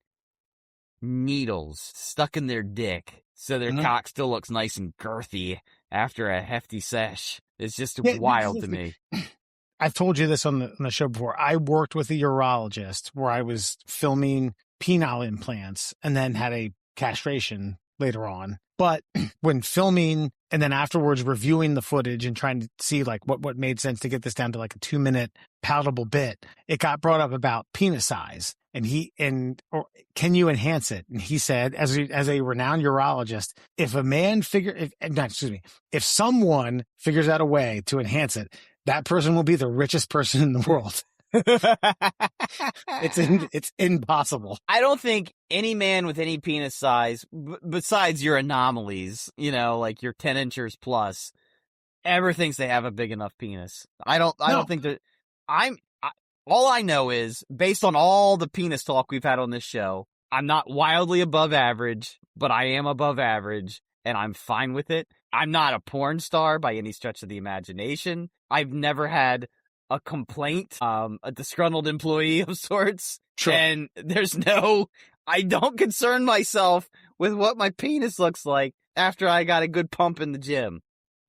C: needles stuck in their dick so their cock still looks nice and girthy after a hefty sesh. It's just wild to me.
B: I've told you this on the show before. I worked with a urologist where I was filming penile implants and then had a castration later on. But when filming and then afterwards reviewing the footage and trying to see like what made sense to get this down to like a 2-minute palatable bit, it got brought up about penis size. And can you enhance it? And he said, as a renowned urologist, if someone figures out a way to enhance it, that person will be the richest person in the world. It's impossible.
C: I don't think any man with any penis size, besides your anomalies, like your 10 inches plus, ever thinks they have a big enough penis. I don't think that all I know is, based on all the penis talk we've had on this show, I'm not wildly above average, but I am above average, and I'm fine with it. I'm not a porn star by any stretch of the imagination. I've never had a complaint, a disgruntled employee of sorts.
B: Sure.
C: And I don't concern myself with what my penis looks like after I got a good pump in the gym.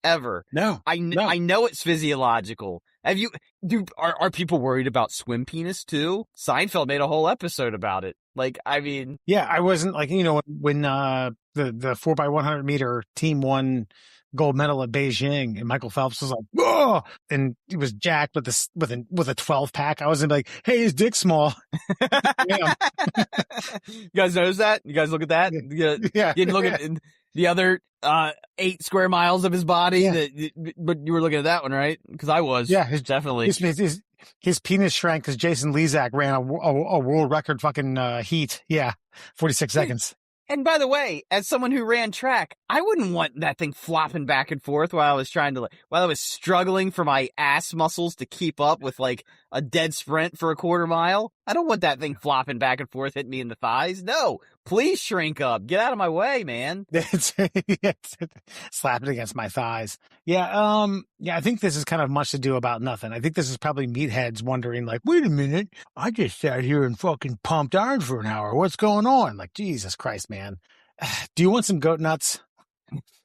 C: Ever.
B: No.
C: I know it's physiological. Are people worried about swim penis too? Seinfeld made a whole episode about it. Like, I mean.
B: Yeah, I wasn't like, when the 4x100 meter team won gold medal at Beijing, and Michael Phelps was like, "Whoa!" and he was jacked with a 12 pack. I was like, "Hey, his dick's small."
C: You guys notice that? You guys look at that?
B: Yeah.
C: You didn't look at the other 8 square miles of his body, but you were looking at that one, right? Because I was.
B: Yeah,
C: definitely.
B: His penis shrank because Jason Lezak ran a world record fucking heat. Yeah, 46 seconds.
C: And by the way, as someone who ran track, I wouldn't want that thing flopping back and forth while I was struggling for my ass muscles to keep up with like a dead sprint for a quarter mile. I don't want that thing flopping back and forth, hitting me in the thighs. No, please shrink up. Get out of my way, man.
B: Slap it against my thighs. Yeah. I think this is kind of much to do about nothing. I think this is probably meatheads wondering like, wait a minute, I just sat here and fucking pumped iron for an hour. What's going on? Like, Jesus Christ, man. Do you want some goat nuts?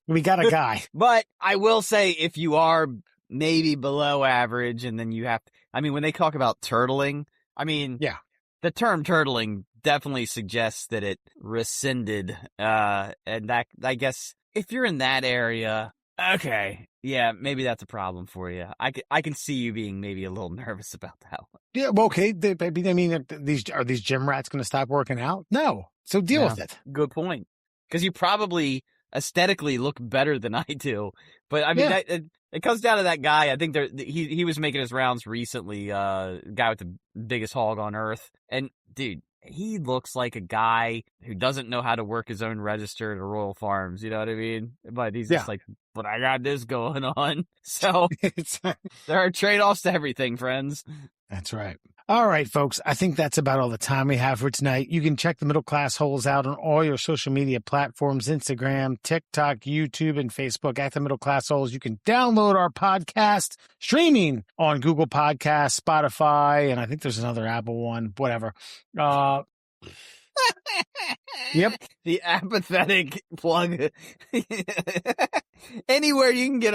B: We got a guy.
C: But I will say, if you are maybe below average, and then you have to, I mean, when they talk about turtling, I mean,
B: yeah,
C: the term turtling definitely suggests that it rescinded, and that, I guess, if you're in that area, okay, yeah, maybe that's a problem for you. I can see you being maybe a little nervous about that one.
B: Yeah, well, okay. I mean, are these gym rats going to stop working out? No. So deal with it.
C: Good point. Because you probably aesthetically look better than I do. But I mean, it comes down to that guy. I think he was making his rounds recently, guy with the biggest hog on earth. And dude, he looks like a guy who doesn't know how to work his own register at Royal Farms. You know what I mean? But he's just like, but I got this going on. So there are trade-offs to everything, friends.
B: That's right. All right, folks. I think that's about all the time we have for tonight. You can check the Middle Class Holes out on all your social media platforms, Instagram, TikTok, YouTube, and Facebook at the Middle Class Holes. You can download our podcast streaming on Google Podcasts, Spotify, and I think there's another Apple one, whatever. Yep.
C: The apathetic plug. Anywhere you can get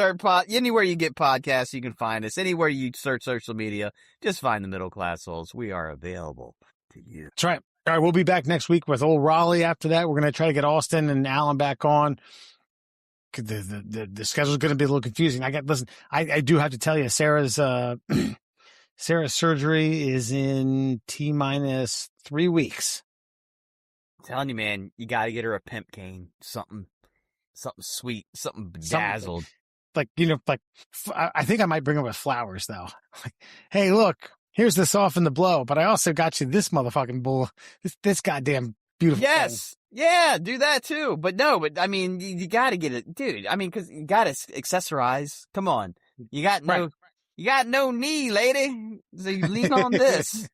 C: anywhere you get podcasts, you can find us. Anywhere you search social media, just find the Middle Class Holes. We are available to you.
B: That's right. All right, we'll be back next week with old Raleigh. After that, we're going to try to get Austin and Alan back on. The schedule's going to be a little confusing. I do have to tell you, Sarah's surgery is in T-3 weeks.
C: I'm telling you, man, you got to get her a pimp cane, something sweet, something bedazzled.
B: I think I might bring her with flowers though. Like, hey, look, here's the soften the blow, but I also got you this motherfucking bull, this goddamn beautiful.
C: Yes, thing. Yeah, do that too. But I mean, you got to get it, dude. I mean, because you got to accessorize. Come on, you got no knee, lady. So you lean on this.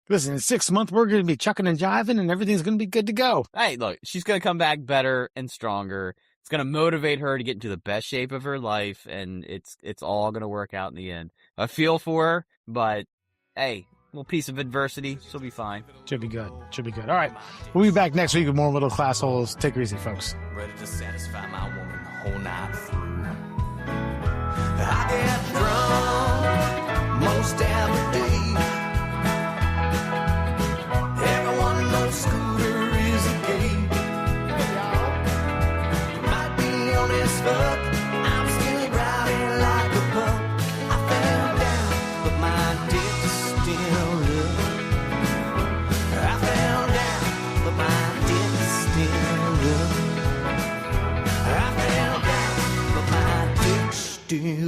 B: Listen, in 6 months, we're going to be chucking and jiving and everything's going to be good to go.
C: Hey, look, she's going to come back better and stronger. It's going to motivate her to get into the best shape of her life, and it's all going to work out in the end. I feel for her, but hey, a little piece of adversity, she'll be fine.
B: Should be good. All right, we'll be back next week with more Middle Class Holes. Take it easy, folks.
D: Ready to satisfy my woman the whole night through. I get drunk most every day. Scooter is a gay. Might be on his fuck. I'm still riding like a pup. I fell down, but my dick's still up. I fell down, but my dick's still up. I fell down, but my dick's still